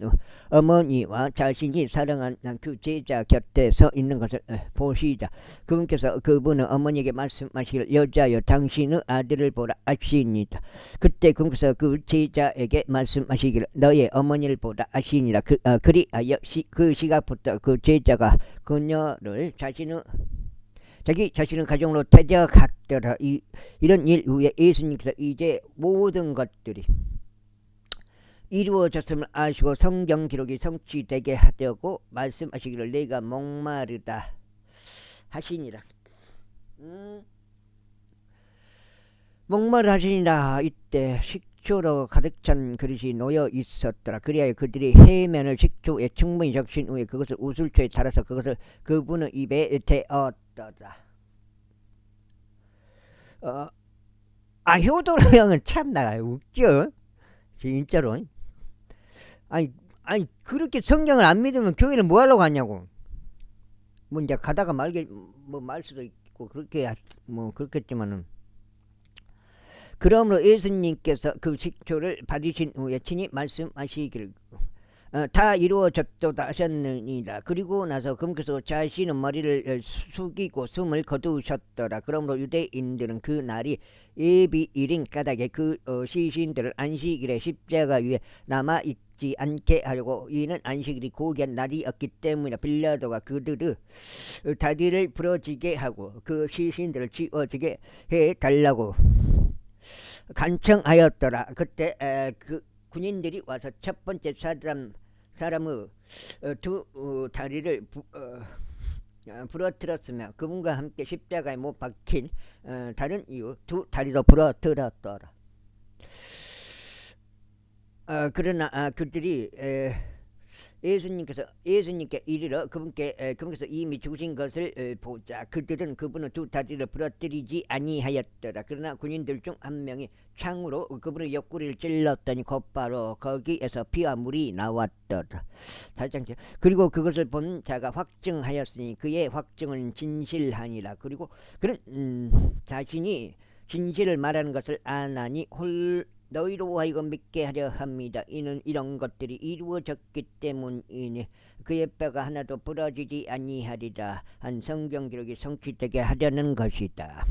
[SPEAKER 1] 어머니와 자신이 사랑하는 그 제자 곁에 서 있는 것을 보시자 그분께서 그분의 어머니에게 말씀하시기를 여자여 당신의 아들을 보라 하시니라. 그때 그분께서 그 제자에게 말씀하시기를 너의 어머니를 보라 하시니라. 그리하여 그 시각부터 그 제자가 그녀를 자기 자신의 가정으로 데려갔더라. 이런 일 후에 예수님께서 이제 모든 것들이 이루어졌음을 아시고 성경 기록이 성취되게 하려고 말씀하시기를 내가 목마르다 하시니라. 목마르 하시니라. 이때 식초로 가득 찬 그릇이 놓여 있었더라. 그리하여 그들이 해면을 식초에 충분히 적신 후에 그것을 우슬초에 달아서 그것을 그분의 입에 대었더라. 효도로 형은 참나 웃겨 진짜로. 아니 그렇게 성경을 안 믿으면 교회는 뭐 하려고 하냐고. 뭐 이제 가다가 말 수도 있고 그렇겠지만은. 그러므로 예수님께서 그 식초를 받으신 후에 친히 말씀하시기를 다 이루어졌도다 하셨느니라. 그리고 나서 그분께서 자신의 머리를 숙이고 숨을 거두셨더라. 그러므로 유대인들은 그 날이 예비일인 까닭에 그 시신들을 안식일에 십자가 위에 남아있지 않게 하려고 이는 안식일이 고귀한 날이었기 때문에 빌라도가 그들의 다리를 부러지게 하고 그 시신들을 지워지게 해달라고 간청하였더라. 그때 그 군인들이 와서 첫 번째 사람의 두 다리를 부러뜨렸으며 그분과 함께 십자가에 못 박힌 다른 이유 두 다리도 부러뜨렸더라. 그러나 그들이 예수님께 이르러 그분께서 이미 죽으신 것을 보자 그들은 그분의 두 다리를 부러뜨리지 아니하였더라. 그러나 군인들 중 한 명이 창으로 그분의 옆구리를 찔렀더니 곧바로 거기에서 피와 물이 나왔더라. 그리고 그것을 본 자가 확증하였으니 그의 확증은 진실하니라. 그리고 그는 자신이 진실을 말하는 것을 아나니 너희로 하여금 믿게 하려 합니다. 이는 이런 것들이 이루어졌기 때문이니 그의 뼈가 하나도 부러지지 아니하리라 한 성경 기록이 성취되게 하려는 것이다.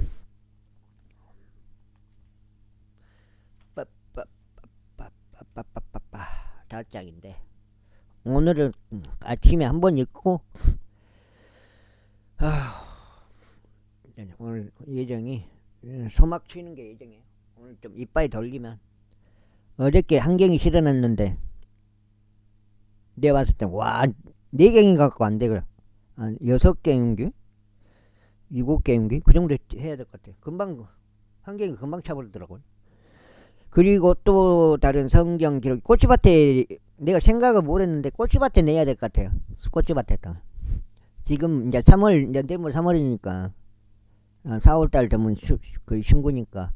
[SPEAKER 1] 다섯 장인데 오늘은 아침에 한번 읽고 오늘 예정이 소막 치는 게 예정이에요. 오늘 좀 이빨이 돌리면 어저께 한 경이 실어놨는데 내가 봤을 땐 와 4경이 갖고 안 되거든. 6경인기 7경인기 그 정도 해야 될 것 같아. 금방 한 경이 금방 차버리더라고요. 그리고 또 다른 성경 기록 꼬치밭에 내가 생각을 못했는데 꼬치밭에 내야 될 것 같아요. 꼬치밭에다 지금 이제 3월 이제 내일 3월이니까 4월달 되면 그 신구니까.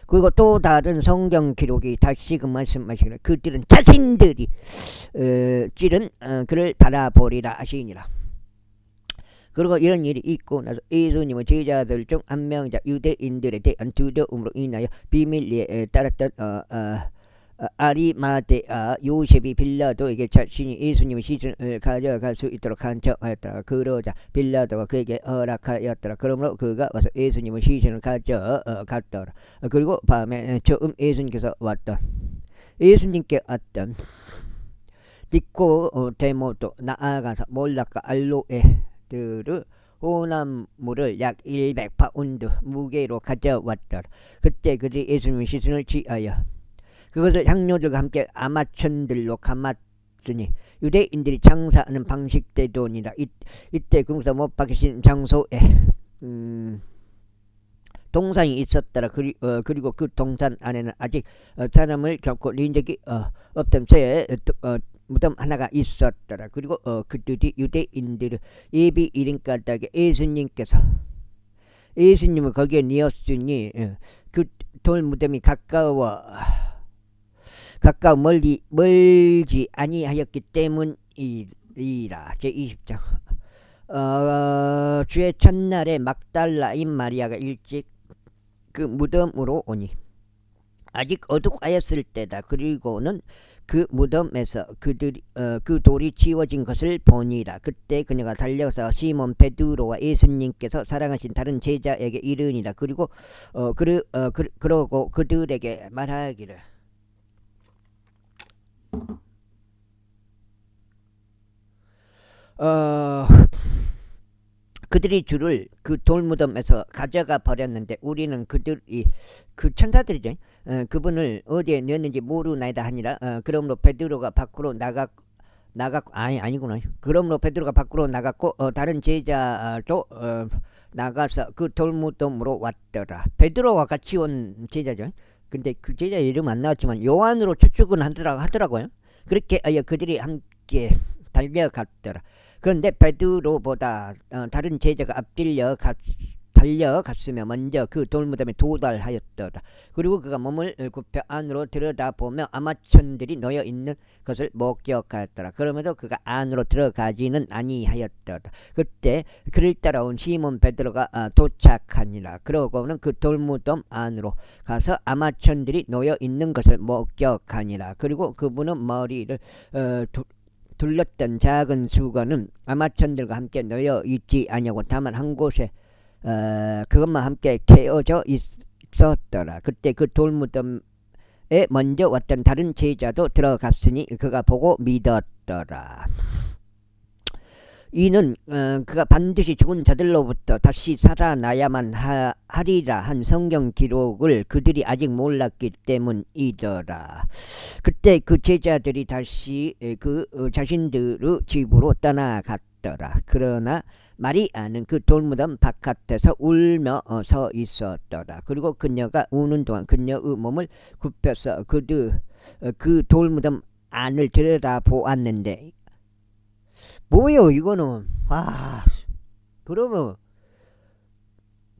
[SPEAKER 1] 그리고 또 다른 성경 기록이 다시금 말씀하시기를 그들은 자신들이 찌른 그를 바라보리라 하시니라. 그리고 이런 일이 있고 나서 예수님의 제자들 중 한 명이자 유대인들에 대한 두려움으로 인하여 비밀리에 따랐던 아리마대아 요셉이 빌라도에게 자신이 예수님의 시신을 가져갈 수 있도록 간청하였더라. 그러자 빌라도가 그에게 허락하였더라. 그러므로 그가 와서 예수님의 시신을 가져갔더라. 그리고 밤에 처음 예수님께 왔던 니코데모도 나아가서 몰락과 알로에들을 혼합물을 약 100파운드 무게로 가져왔더라. 그때 그들이 예수님의 시선을 취하여 그것을 향료들과 함께 아마천들로 감았으니 유대인들이 장사하는 방식대로니라. 이때 금서 못 박히신 장소에 동산이 있었더라. 그리고 그 동산 안에는 아직 사람을 겪고 린 적이 없던 새 무덤 하나가 있었더라. 그리고 그들이 유대인들을 예비 이름까닭에 예수님을 거기에 뉘었으니 그 돌 무덤이 멀지 아니하였기 때문이라. 제20장. 주의 첫날에 막달라인 마리아가 일찍 그 무덤으로 오니 아직 어둑하였을 때다. 그리고는 그 무덤에서 그 돌이 치워진 것을 보니라. 그때 그녀가 달려서 시몬 베드로와 예수님께서 사랑하신 다른 제자에게 이르니라. 그러고 그들에게 말하기를 그들이 주를 그 돌무덤에서 가져가 버렸는데 우리는 그들이 그 천사들이죠. 그분을 어디에 넣었는지 모르나이다 하니라. 그러므로 베드로가 밖으로 그러므로 베드로가 밖으로 나갔고 다른 제자도 나가서 그 돌무덤으로 왔더라. 베드로와 같이 온 제자죠. 근데 그 제자 이름 안 나왔지만 요한으로 추측은 하더라고요. 그렇게 그들이 함께 달려갔더라. 그런데 베드로보다 다른 제자가 달려갔으며 먼저 그 돌무덤에 도달하였더라. 그리고 그가 몸을 굽혀 안으로 들여다보며 아마천들이 놓여 있는 것을 목격하였더라. 그러면서 그가 안으로 들어가지는 아니하였더라. 그때 그를 따라온 시몬 베드로가 도착하니라. 그러고는 그 돌무덤 안으로 가서 아마천들이 놓여 있는 것을 목격하니라. 그리고 그분은 머리를 둘렀던 작은 수건은 아마천들과 함께 놓여 있지 아니하고 다만 한 곳에 그것만 함께 캐어져 있었더라. 그때 그 돌무덤에 먼저 왔던 다른 제자도 들어갔으니 그가 보고 믿었더라. 이는 그가 반드시 죽은 자들로부터 다시 살아나야만 하리라 한 성경 기록을 그들이 아직 몰랐기 때문이더라. 그때 그 제자들이 다시 그 자신들의 집으로 떠나갔더라. 그러나 마리아는 그 돌무덤 바깥에서 울며 서 있었더라. 그리고 그녀가 우는 동안 그녀의 몸을 굽혀서 그 돌무덤 안을 들여다보았는데 뭐예요 이거는. 그러면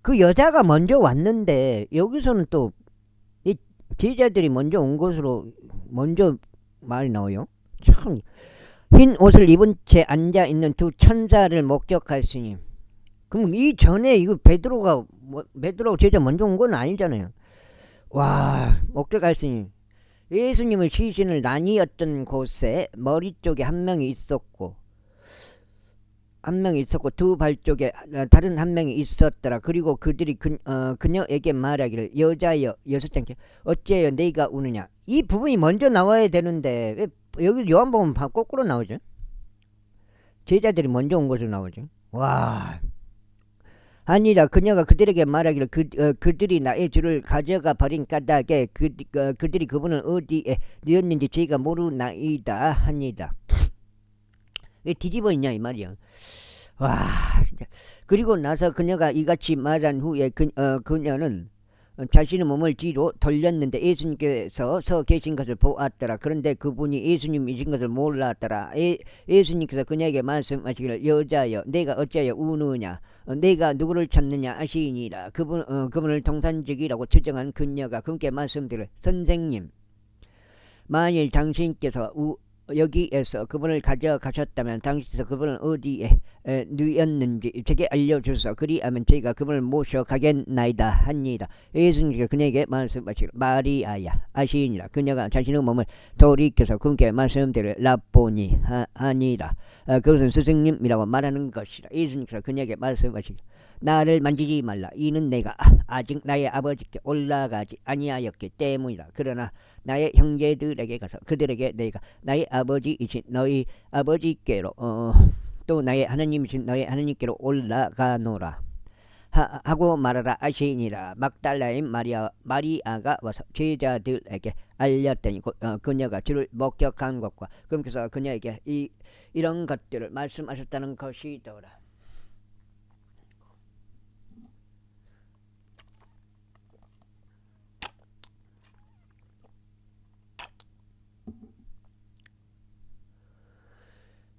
[SPEAKER 1] 그 여자가 먼저 왔는데 여기서는 또 이 제자들이 먼저 온 것으로 먼저 말이 나와요. 참, 흰 옷을 입은 채 앉아 있는 두 천사를 목격하였으니 그럼 이 전에 이거 베드로 제자 먼저 온 건 아니잖아요. 목격하였으니 예수님의 시신을 나뉘었던 곳에 머리 쪽에 한 명이 있었고 두 발 쪽에 다른 한 명이 있었더라. 그리고 그들이 그녀에게 말하기를 여자여, 6장째 어째요 네가 우느냐. 이 부분이 먼저 나와야 되는데 왜 여기 요한복음 거꾸로 나오죠? 제자들이 먼저 온 것으로 나오죠. 아니라 그녀가 그들에게 말하기를 그들이 나의 주를 가져가 버린 까닭에 그들이 그분을 어디에 넣었는지 저희가 모르나이다 하니다. 왜 뒤집어 있냐 이 말이야. 진짜. 그리고 나서 그녀가 이같이 말한 후에 그녀는 자신의 몸을 뒤로 돌렸는데 예수님께서 서 계신 것을 보았더라. 그런데 그분이 예수님이신 것을 몰랐더라. 예수님께서 그녀에게 말씀하시기를 여자여 내가 어찌하여 우느냐. 내가 누구를 찾느냐 하시니라. 그분을 동산적이라고 추정한 그녀가 그분께 말씀드려 선생님 만일 당신께서 여기에서 그분을 가져가셨다면 당신께서 그분을 어디에 누였는지 제게 알려주소. 그리하면 저희가 그분을 모셔가겠나이다 하니라. 예수님께서 그녀에게 말씀하시기를 마리아야 하시니라. 그녀가 자신의 몸을 돌이켜서 그분께 말씀드려 라보니 하니라. 그것은 스승님이라고 말하는 것이라. 예수님께서 그녀에게 말씀하시기를 나를 만지지 말라. 이는 내가 아직 나의 아버지께 올라가지 아니하였기 때문이라. 그러나 나의 형제들에게 가서 그들에게 내가 나의 아버지이신 너희 아버지께로 또 나의 하나님이신 너희 하나님께로 올라가노라 하고 말하라 하시니라. 막달라인 마리아가 와서 제자들에게 알렸더니 그녀가 주를 목격한 것과 그러면서 그녀에게 이런 것들을 말씀하셨다는 것이더라.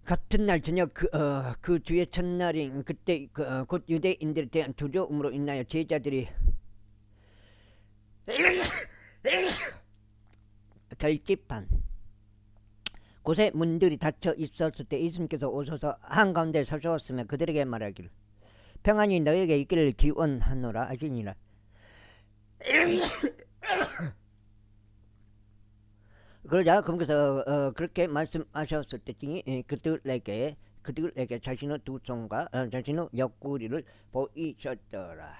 [SPEAKER 1] 같은 날 저녁 그 주의 첫날인 그때 곧 유대인들에 대한 두려움으로 인하여 제자들이 결집한 곳에 문들이 닫혀 있었을 때 예수님께서 오셔서 한가운데 서셨으며 그들에게 말하기를 평안이 너에게 있기를 기원하노라 하시니라. 그러자 그러면서 그렇게 말씀하셨을 때 그들에게 자신의 두 손과 자신의 옆구리를 보이셨더라.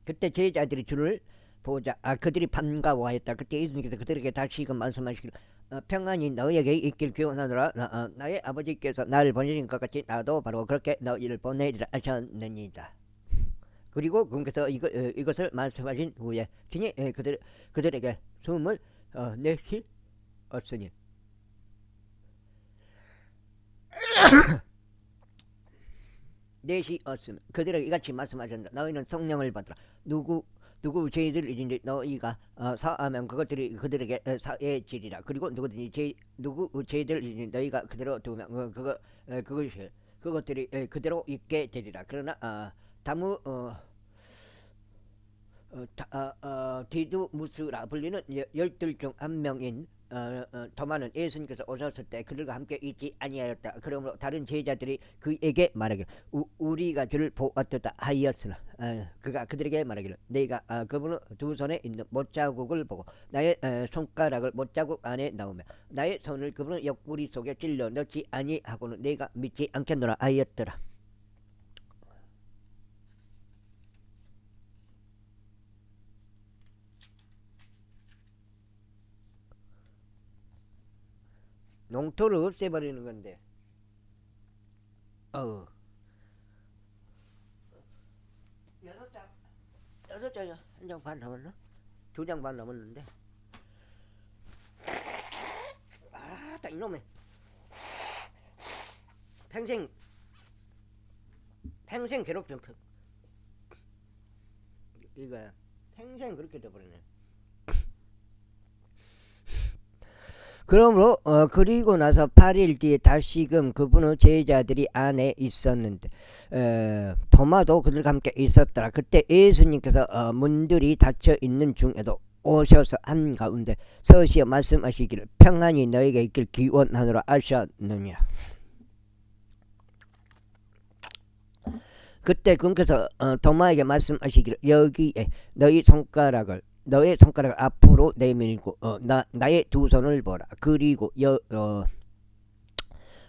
[SPEAKER 1] 그때 제자들이 주를 보자 그들이 반가워하였다. 그때 예수님께서 그들에게 다시금 말씀하시기를 평안이 너에게 있길 기원하노라. 나의 아버지께서 나를 보내신 것 같이 나도 바로 그렇게 너희를 보내리라 하셨느니라. 그리고 그분께서 이것을 말씀하신 후에 친히 그들에게 숨을 내쉬었으니 그들에게 이같이 말씀하셨다. 너희는 성령을 받으라. 누구 죄를 이진지 너희가 사하면 그것들이 그들에게 사해지리라. 그리고 누구 죄를 이진지 너희가 그대로 두면 그것들이 그대로 있게 되리라. 그러나 디두무스라 불리는 12 중 한 명인 도마는 예수님께서 오셨을 때 그들과 함께 있지 아니하였다. 그러므로 다른 제자들이 그에게 말하기를 우리가 주를 보았다 하였으나 그가 그들에게 말하기를 내가 그분의 두 손에 있는 못자국을 보고 나의 손가락을 못자국 안에 넣으며 나의 손을 그분의 옆구리 속에 찔러 넣지 아니하고는 내가 믿지 않겠노라 하였더라. 농토를 없애버리는 건데 여섯 장이야. 한 장 반 남았나? 2장 반 남았는데 딱 이놈의 평생 괴롭힘 이거야. 평생 그렇게 돼버리네. 그러므로 그리고 나서 8일 뒤에 다시금 그분의 제자들이 안에 있었는데 도마도 그들과 함께 있었더라. 그때 예수님께서 문들이 닫혀 있는 중에도 오셔서 한가운데 서시어 말씀하시기를 평안이 너에게 있길 기원하노라 하셨느니라. 그때 그분께서 도마에게 말씀하시기를 여기에 너의 손가락을 앞으로 내밀고 나의 두 손을 보라. 그리고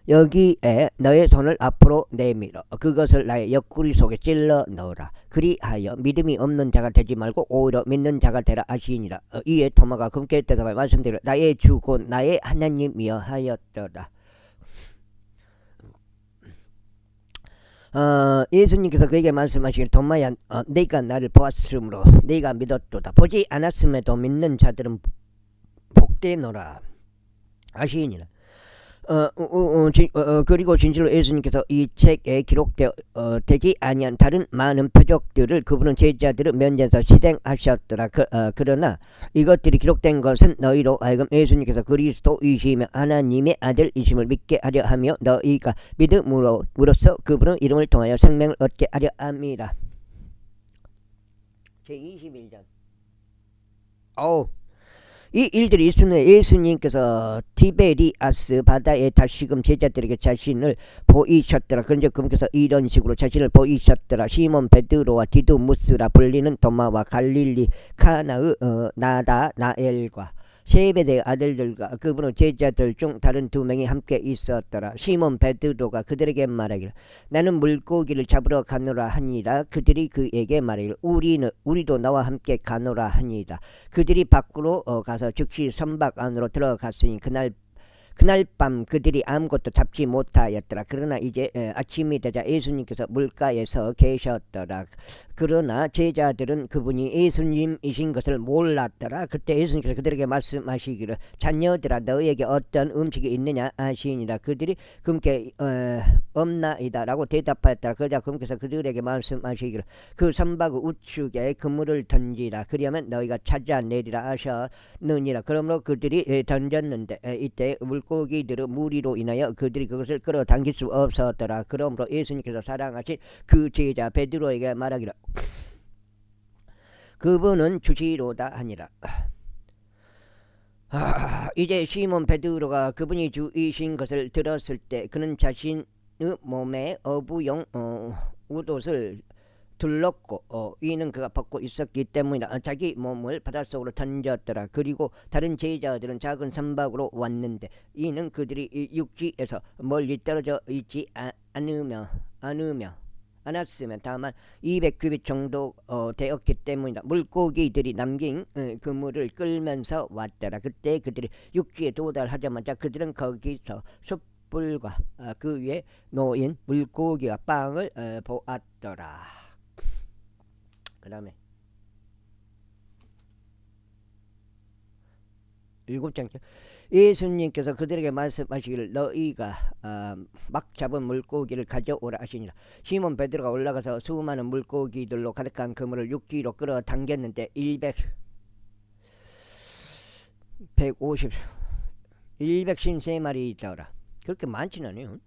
[SPEAKER 1] 여기에 너의 손을 앞으로 내밀어 그것을 나의 옆구리 속에 찔러 넣어라. 그리하여 믿음이 없는 자가 되지 말고 오히려 믿는 자가 되라 하시니라. 이에 도마가 그분께 대답하여 말씀드리기를 나의 주 곧 나의 하나님이여 하였더라. 예수님께서 그에게 말씀하시기를 도마야 네가 나를 보았으므로 네가 믿었도다. 보지 않았음에도 믿는 자들은 복되노라 하시니라. 그리고 진실로 예수님께서 이 책에 기록되지 아니한 다른 많은 표적들을 그분은 제자들을 면전에서 실행하셨더라. 그러나 이것들이 기록된 것은 너희로 하여금 예수님께서 그리스도이시며 하나님의 아들이심을 믿게 하려 하며 너희가 믿음으로써 그분의 이름을 통하여 생명을 얻게 하려 함이라. 제21장 이 일들이 있으면 예수님께서 티베리아스 바다에 다시금 제자들에게 자신을 보이셨더라. 그런데 그분께서 이런 식으로 자신을 보이셨더라. 시몬 베드로와 디두무스라 불리는 도마와 갈릴리 카나의 나다나엘과 세베대의 아들들과 그분의 제자들 중 다른 두 명이 함께 있었더라. 시몬 베드로가 그들에게 말하기를 나는 물고기를 잡으러 가노라 하니라. 그들이 그에게 말하기를 우리도 나와 함께 가노라 하니라. 그들이 밖으로 가서 즉시 선박 안으로 들어갔으니 그날 밤 그들이 아무것도 잡지 못하였더라. 그러나 이제 아침이 되자 예수님께서 물가에서 계셨더라. 그러나 제자들은 그분이 예수님이신 것을 몰랐더라. 그때 예수님께서 그들에게 말씀하시기를 자녀들아 너희에게 어떤 음식이 있느냐 하시니라. 그들이 그분께 없나이다 라고 대답하였더라. 그러자 그분께서 그들에게 말씀하시기를 그 선박 우측에 그물을 던지라. 그리하면 너희가 찾아내리라 하셨느니라. 그러므로 그들이 던졌는데 이때 물고기들의 무리로 인하여 그들이 그것을 끌어당길 수 없었더라. 그러므로 예수님께서 사랑하신 그 제자 베드로에게 말하기를 그분은 주시로다 하니라. 이제 시몬 베드로가 그분이 주이신 것을 들었을 때 그는 자신의 몸에 어부용 웃옷을 둘렀고 이는 그가 벗고 있었기 때문이라. 자기 몸을 바닷속으로 던졌더라. 그리고 다른 제자들은 작은 선박으로 왔는데 이는 그들이 육지에서 멀리 떨어져 있지 않았으면 다만 200규빗 정도 되었기 때문이다. 물고기들이 남긴 그물을 끌면서 왔더라. 그때 그들이 육지에 도달하자마자 그들은 거기서 숯불과 그 위에 놓인 물고기와 빵을 보았더라. 그 다음에 7장 예수님께서 그들에게 말씀하시기를 너희가 막 잡은 물고기를 가져오라 하시니라. 시몬 베드로가 올라가서 수많은 물고기들로 가득한 그물을 육지로 끌어당겼는데 153마리 있더라. 그렇게 많지는 않아요.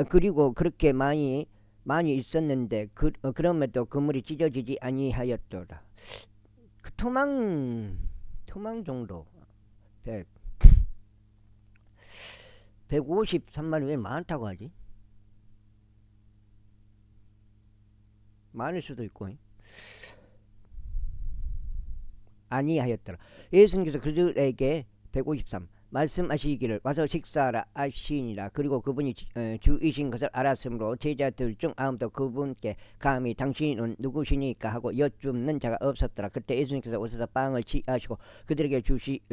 [SPEAKER 1] 그리고 그렇게 많이 있었는데 그럼에도 그물이 찢어지지 아니하였더라. 그 토망 정도 153마리 왜 많다고 하지? 많을 수도 있고 아니하였더라. 예수님께서 그들에게 153 말씀하시기를 와서 식사하라 하시니라. 그리고 그분이 주이신 것을 알았으므로 제자들 중 아무도 그분께 감히 당신은 누구시니까 하고 여쭙는 자가 없었더라. 그때 예수님께서 오셔서 빵을 취하시고 그들에게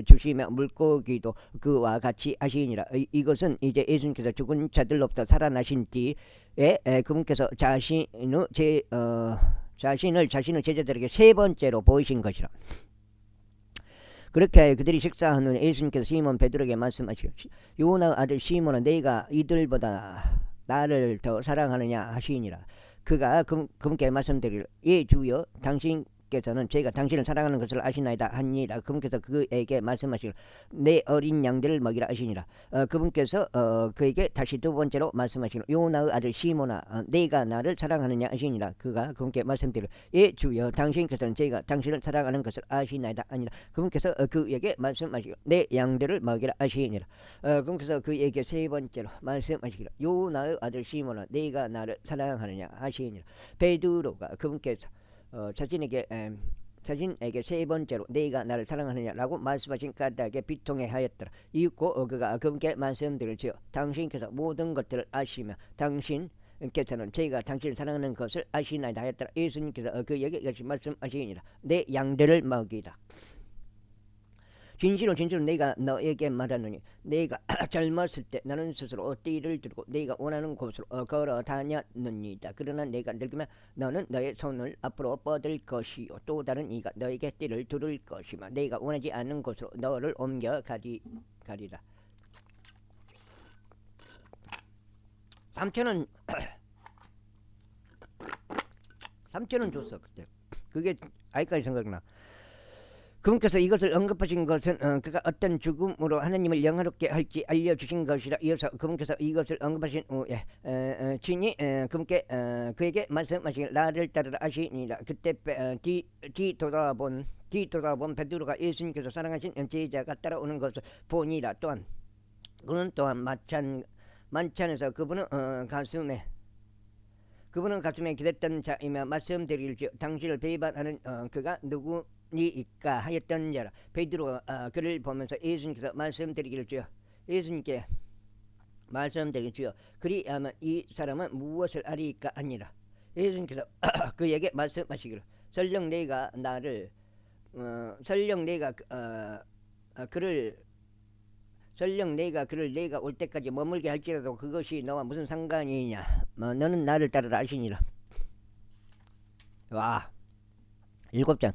[SPEAKER 1] 주시며 물고기도 그와 같이 하시니라. 이것은 이제 예수님께서 죽은 자들로부터 살아나신 뒤에 그분께서 자신의 제자들에게 세 번째로 보이신 것이라. 그렇게 그들이 식사한 후에 예수님께서 시몬 베드로에게 말씀하시기를 요나 아들 시몬아 네가 이들보다 나를 더 사랑하느냐 하시니라. 그가 그분께 말씀드리기를 예 주여 당신께서는 제가 당신을 사랑하는 것을 아시나이다 하니라. 그분께서 그에게 말씀하시기를 내 어린 양들을 먹이라 하시니라. 그분께서 그에게 다시 두 번째로 말씀하시기를 요나의 아들 시몬아 네가 나를 사랑하느냐 하시니라. 그가 그분께 말씀드리기를 예 주여 당신께서는 제가 당신을 사랑하는 것을 아시나이다 하니라. 그분께서 그에게 말씀하시기를 내 양들을 먹이라 하시니라. 그분께서 그에게 세 번째로 말씀하시기를 요나의 아들 시몬아 네가 나를 사랑하느냐 하시니라. 베드로가 그분께서 자신에게 세 번째로 네가 나를 사랑하느냐라고 말씀하신 까닭에 비통해하였더라. 이윽고 그가 그분께 말씀드릴지어 당신께서 모든 것들을 아시며 당신께서는 제가 당신을 사랑하는 것을 아시나이다 하였더라. 예수님께서 그에게 이같이 말씀하시니라. 내 양들을 먹이라. 진실로 내가 너에게 말하노니 네가 젊었을 때 나는 스스로 띠를 들고 네가 원하는 곳으로 걸어 다녔느니라. 그러나 내가 늙으면 너는 너의 손을 앞으로 뻗을 것이요 또 다른 이가 너에게 띠를 두를 것이며 네가 원하지 않는 곳으로 너를 옮겨 가리라. 삼촌은 줬어 그때. 그게 아직까지 생각나. 그분께서 이것을 언급하신 것은 그가 어떤 죽음으로 하나님을 영화롭게 할지 알려주신 것이라. 이어서 그분께서 이것을 언급하신 후에 친히 그분께 그에게 말씀하시길 나를 따르라 하시니라. 그때 뒤돌아본 베드로가 예수님께서 사랑하신 제자가 따라오는 것을 보니라. 또한 그는 또한 만찬에서 그분은 가슴에 기댔던 자이며 말씀드릴지어 당신을 배반하는 그가 누구니이까 하였던 자라. 베드로가 그를 보면서 예수님께서 예수님께 말씀드릴지어 그리하면 이 사람은 무엇을 아리까 하니라. 예수님께서 그에게 말씀하시기를 설령 내가 그를 내가 올 때까지 머물게 할지라도 그것이 너와 무슨 상관이냐. 너는 나를 따르라 하시니라. 와, 7장.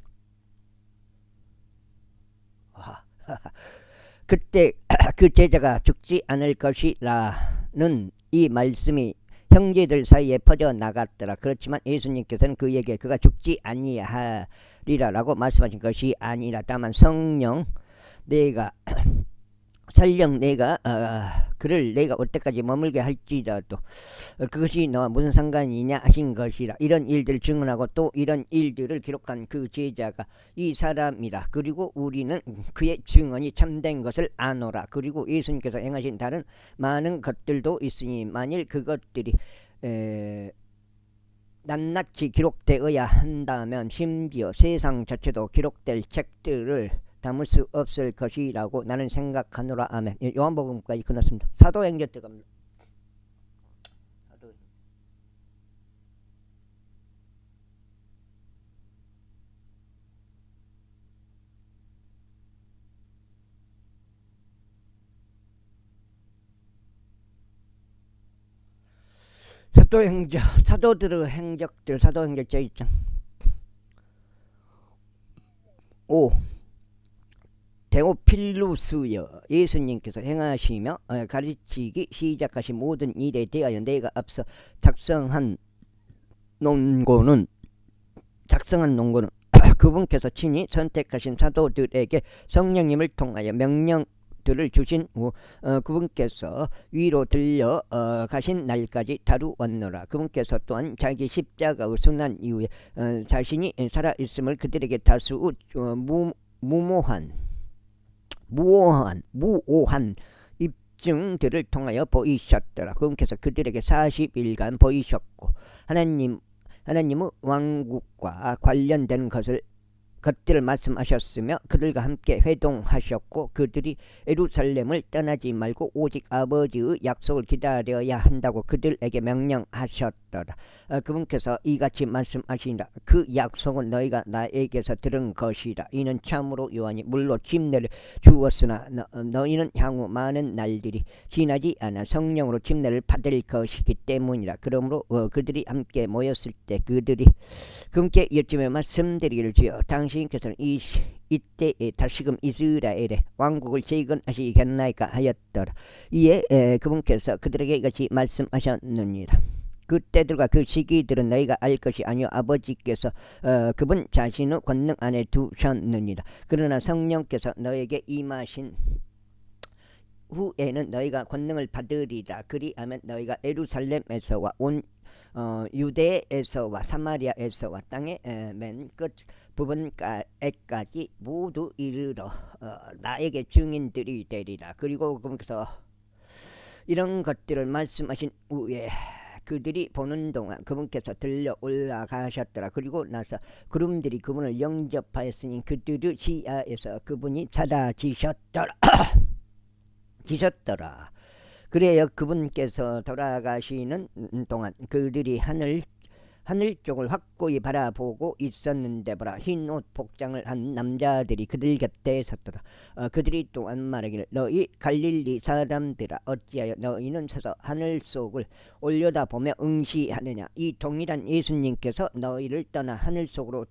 [SPEAKER 1] 와. 그때 그 제자가 죽지 않을 것이라는 이 말씀이 형제들 사이에 퍼져 나갔더라. 그렇지만 예수님께서는 그에게 그가 죽지 아니하리라라고 말씀하신 것이 아니라 다만 설령 내가 그를 내가 올 때까지 머물게 할지라도 그것이 너와 무슨 상관이냐 하신 것이라. 이런 일들을 증언하고 또 이런 일들을 기록한 그 제자가 이 사람이라. 그리고 우리는 그의 증언이 참된 것을 아노라. 그리고 예수님께서 행하신 다른 많은 것들도 있으니 만일 그것들이 낱낱이 기록되어야 한다면 심지어 세상 자체도 기록될 책들을 담을 수 없을 것이라고 나는 생각하노라. 아멘. 요한복음까지 끝났습니다. 사도행전 들어갑니다. 사도들의 행적들 사도행전 제1장 5. 데오필루스여 예수님께서 행하시며 가르치기 시작하신 모든 일에 대하여 내가 앞서 작성한 논고는 그분께서 친히 선택하신 사도들에게 성령님을 통하여 명령들을 주신 후 그분께서 위로 들려 가신 날까지 다루었노라. 그분께서 또한 자기 십자가의 순환 이후에 자신이 살아있음을 그들에게 다수 무오한 입증들을 통하여 보이셨더라. 그분께서 그들에게 40일간 보이셨고 하나님의 왕국과 관련된 것들을 말씀하셨으며 그들과 함께 회동하셨고 그들이 예루살렘을 떠나지 말고 오직 아버지의 약속을 기다려야 한다고 그들에게 명령하셨더라. 그분께서 이같이 말씀하시니라. 그 약속은 너희가 나에게서 들은 것이라. 이는 참으로 요한이 물로 침례를 주었으나 너희는 향후 많은 날들이 지나지 않아 성령으로 침례를 받을 것이기 때문이라. 그러므로 그들이 함께 모였을 때 그분께 여쭈며 말씀드리기를지어 당신께서는 이때에 다시금 이스라엘의 왕국을 재건하시겠나이까 하였더라. 이에 그분께서 그들에게 이같이 말씀하셨느니라. 그때들과 그 시기들은 너희가 알 것이 아니요 아버지께서 그분 자신의 권능 안에 두셨느니라. 그러나 성령께서 너에게 임하신 후에는 너희가 권능을 받으리라. 그리하면 너희가 예루살렘에서와 온 유대에서와 사마리아에서와 땅의 맨 끝 부분까지 모두 이르러 나에게 증인들이 되리라. 그리고 그분께서 이런 것들을 말씀하신 후에 그들이 보는 동안 그분께서 들려 올라가셨더라. 그리고 나서 구름들이 그분을 영접하였으니 그들의 시야에서 그분이 사라지셨더라. 그래요. 그분께서 돌아가시는 동안 그들이 하늘 쪽을 확고히 바라보고 있었는데 보라 흰 옷 복장을 한 남자들이 그들 곁에 섰더라. 그들이 또한 말하기를 너희 갈릴리 사람들아 어찌하여 너희는 서서 하늘 속을 올려다보며 응시하느냐. 이 동일한 예수님께서 너희를 떠나 하늘 속으로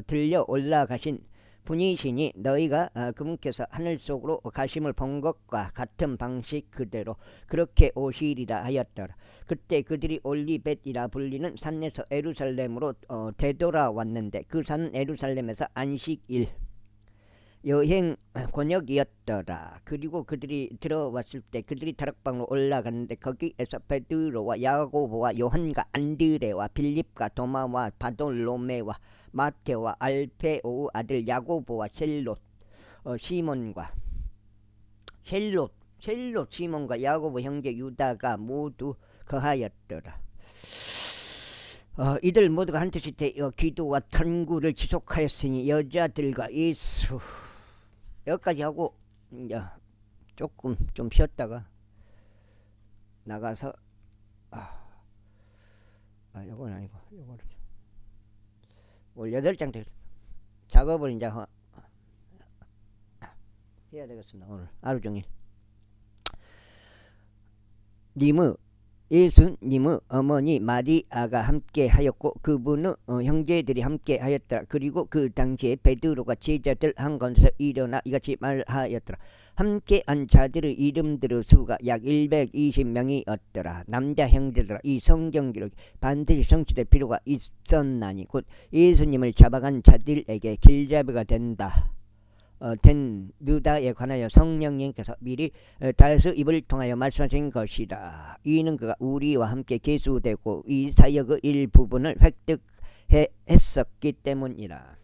[SPEAKER 1] 들려 올라가신 분이시니 너희가 그분께서 하늘 속으로 가심을 본 것과 같은 방식 그대로 그렇게 오시리라 하였더라. 그때 그들이 올리벳이라 불리는 산에서 예루살렘으로 되돌아왔는데 그 산은 예루살렘에서 안식일 여행 권역이었더라. 그리고 그들이 들어왔을 때 그들이 다락방으로 올라갔는데 거기에서 베드로와 야고보와 요한과 안드레와 빌립과 도마와 바돌로메와 마테와 알페오의 아들 야고보와 시몬과 셀롯 시몬과 야고보 형제 유다가 모두 거하였더라. 이들 모두가 한 뜻이 되어 기도와 간구를 지속하였으니 여자들과 예수. 여기까지 하고 이제 조금 좀 쉬었다가 나가서 요건 아니고 요거는 오늘 8장 되겠다. 작업을 이제 해야 되겠습니다. 오늘 하루 종일. 예수님의 어머니 마리아가 함께 하였고 그분의 형제들이 함께 하였더라. 그리고 그 당시에 베드로가 제자들 한건에서 일어나 이같이 말하였더라. 함께 한 자들의 이름들의 수가 약 120명이었더라. 남자 형제들아, 이 성경 기록이 반드시 성취될 필요가 있었나니 곧 예수님을 잡아간 자들에게 길잡이가 된 유다에 관하여 성령님께서 미리 다스 입을 통하여 말씀하신 것이다. 이는 그가 우리와 함께 계수되고 이 사역의 일부분을 획득했었기 때문이라.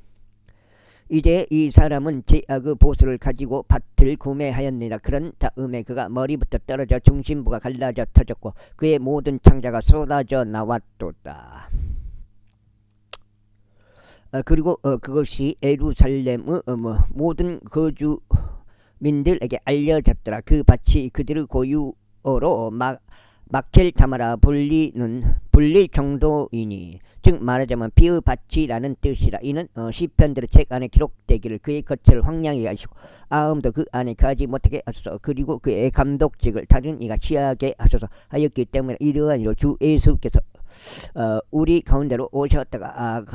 [SPEAKER 1] 이제 이 사람은 제약의 보수를 가지고 밭을 구매하였느니라. 그런 다음에 그가 머리부터 떨어져 중심부가 갈라져 터졌고 그의 모든 창자가 쏟아져 나왔도다. 그리고 그것이 예루살렘의 모든 거주민들에게 알려졌더라. 그 밭이 그들의 고유어로 마켈타마라 불릴 정도이니 즉 말하자면 비의 밭이라는 뜻이라. 이는 시편들의 책 안에 기록되기를 그의 거처를 황량하게 하시고 아음도 그 안에 가지 못하게 하소서. 그리고 그의 감독직을 다른 이가 취하게 하소서 하였기 때문에 이러한 이로 주 예수께서 우리 가운데로 오셨다가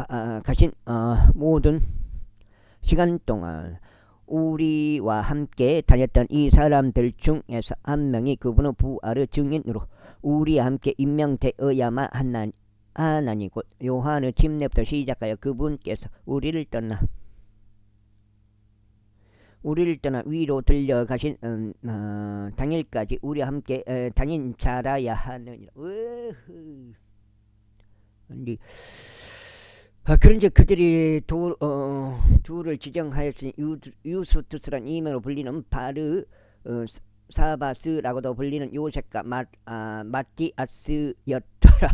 [SPEAKER 1] 가신 모든 시간 동안 우리와 함께 다녔던 이 사람들 중에서 한 명이 그분의 부활의 증인으로 우리와 함께 임명되어야만 하나니 곧 요한의 침례부터 시작하여 그분께서 우리를 떠나 위로 들려가신 당일까지 우리와 함께 다닌 자라야 하느니라. 그런데 그들이 둘을 지정하였으니 유스투스란 이름으로 불리는 바르 사바스라고도 불리는 요셉과 마띠아스였더라.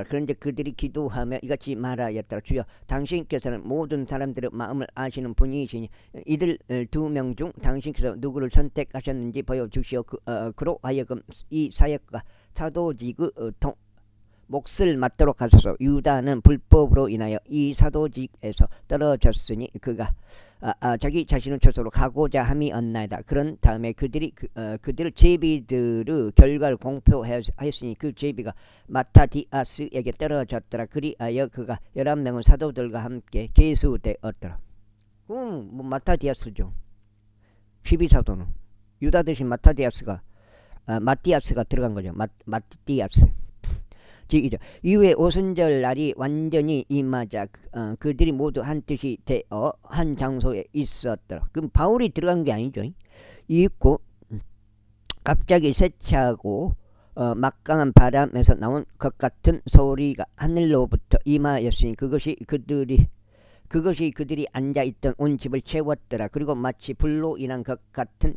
[SPEAKER 1] 그런데 그들이 기도하며 이같이 말하였더라. 주여, 당신께서는 모든 사람들의 마음을 아시는 분이시니 이들 2명 중 당신께서 누구를 선택하셨는지 보여주시오. 그로 하여금 이 사역과 사도직의 몫을 맡도록 하소서. 유다는 불법으로 인하여 이 사도직에서 떨어졌으니 그가 자기 자신의 처소로 가고자 함이었나이다. 그런 다음에 그들이 그들의 제비들의 결과를 공표하였으니 그 제비가 마타디아스에게 떨어졌더라. 그리하여 그가 11명의 사도들과 함께 계수되었더라. 마타디아스죠. 12사도는 유다 대신 마티아스가 들어간 거죠. 마티아스. 이후에 오순절 날이 완전히 임하자 그들이 모두 한 뜻이 되어 한 장소에 있었더라. 그럼 바울이 들어간 게 아니죠. 있고 갑자기 세차고 막강한 바람에서 나온 것 같은 소리가 하늘로부터 임하였으니 그것이 그들이 앉아있던 온 집을 채웠더라. 그리고 마치 불로 인한 것 같은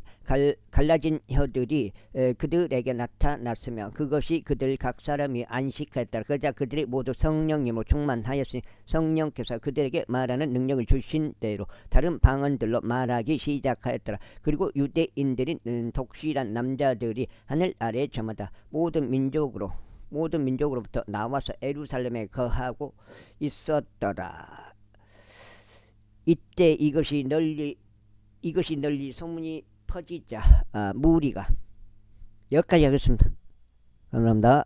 [SPEAKER 1] 갈라진 혀들이 그들에게 나타났으며 그것이 그들 각 사람이 안식하였더라. 그러자 그들이 모두 성령님으로 충만하였으니 성령께서 그들에게 말하는 능력을 주신 대로 다른 방언들로 말하기 시작하였더라. 그리고 유대인들인 독실한 남자들이 하늘 아래 저마다 모든 민족으로부터 나와서 예루살렘에 거하고 있었더라. 이때 이것이 널리 소문이 퍼지자 무리가 여기까지 하겠습니다. 감사합니다.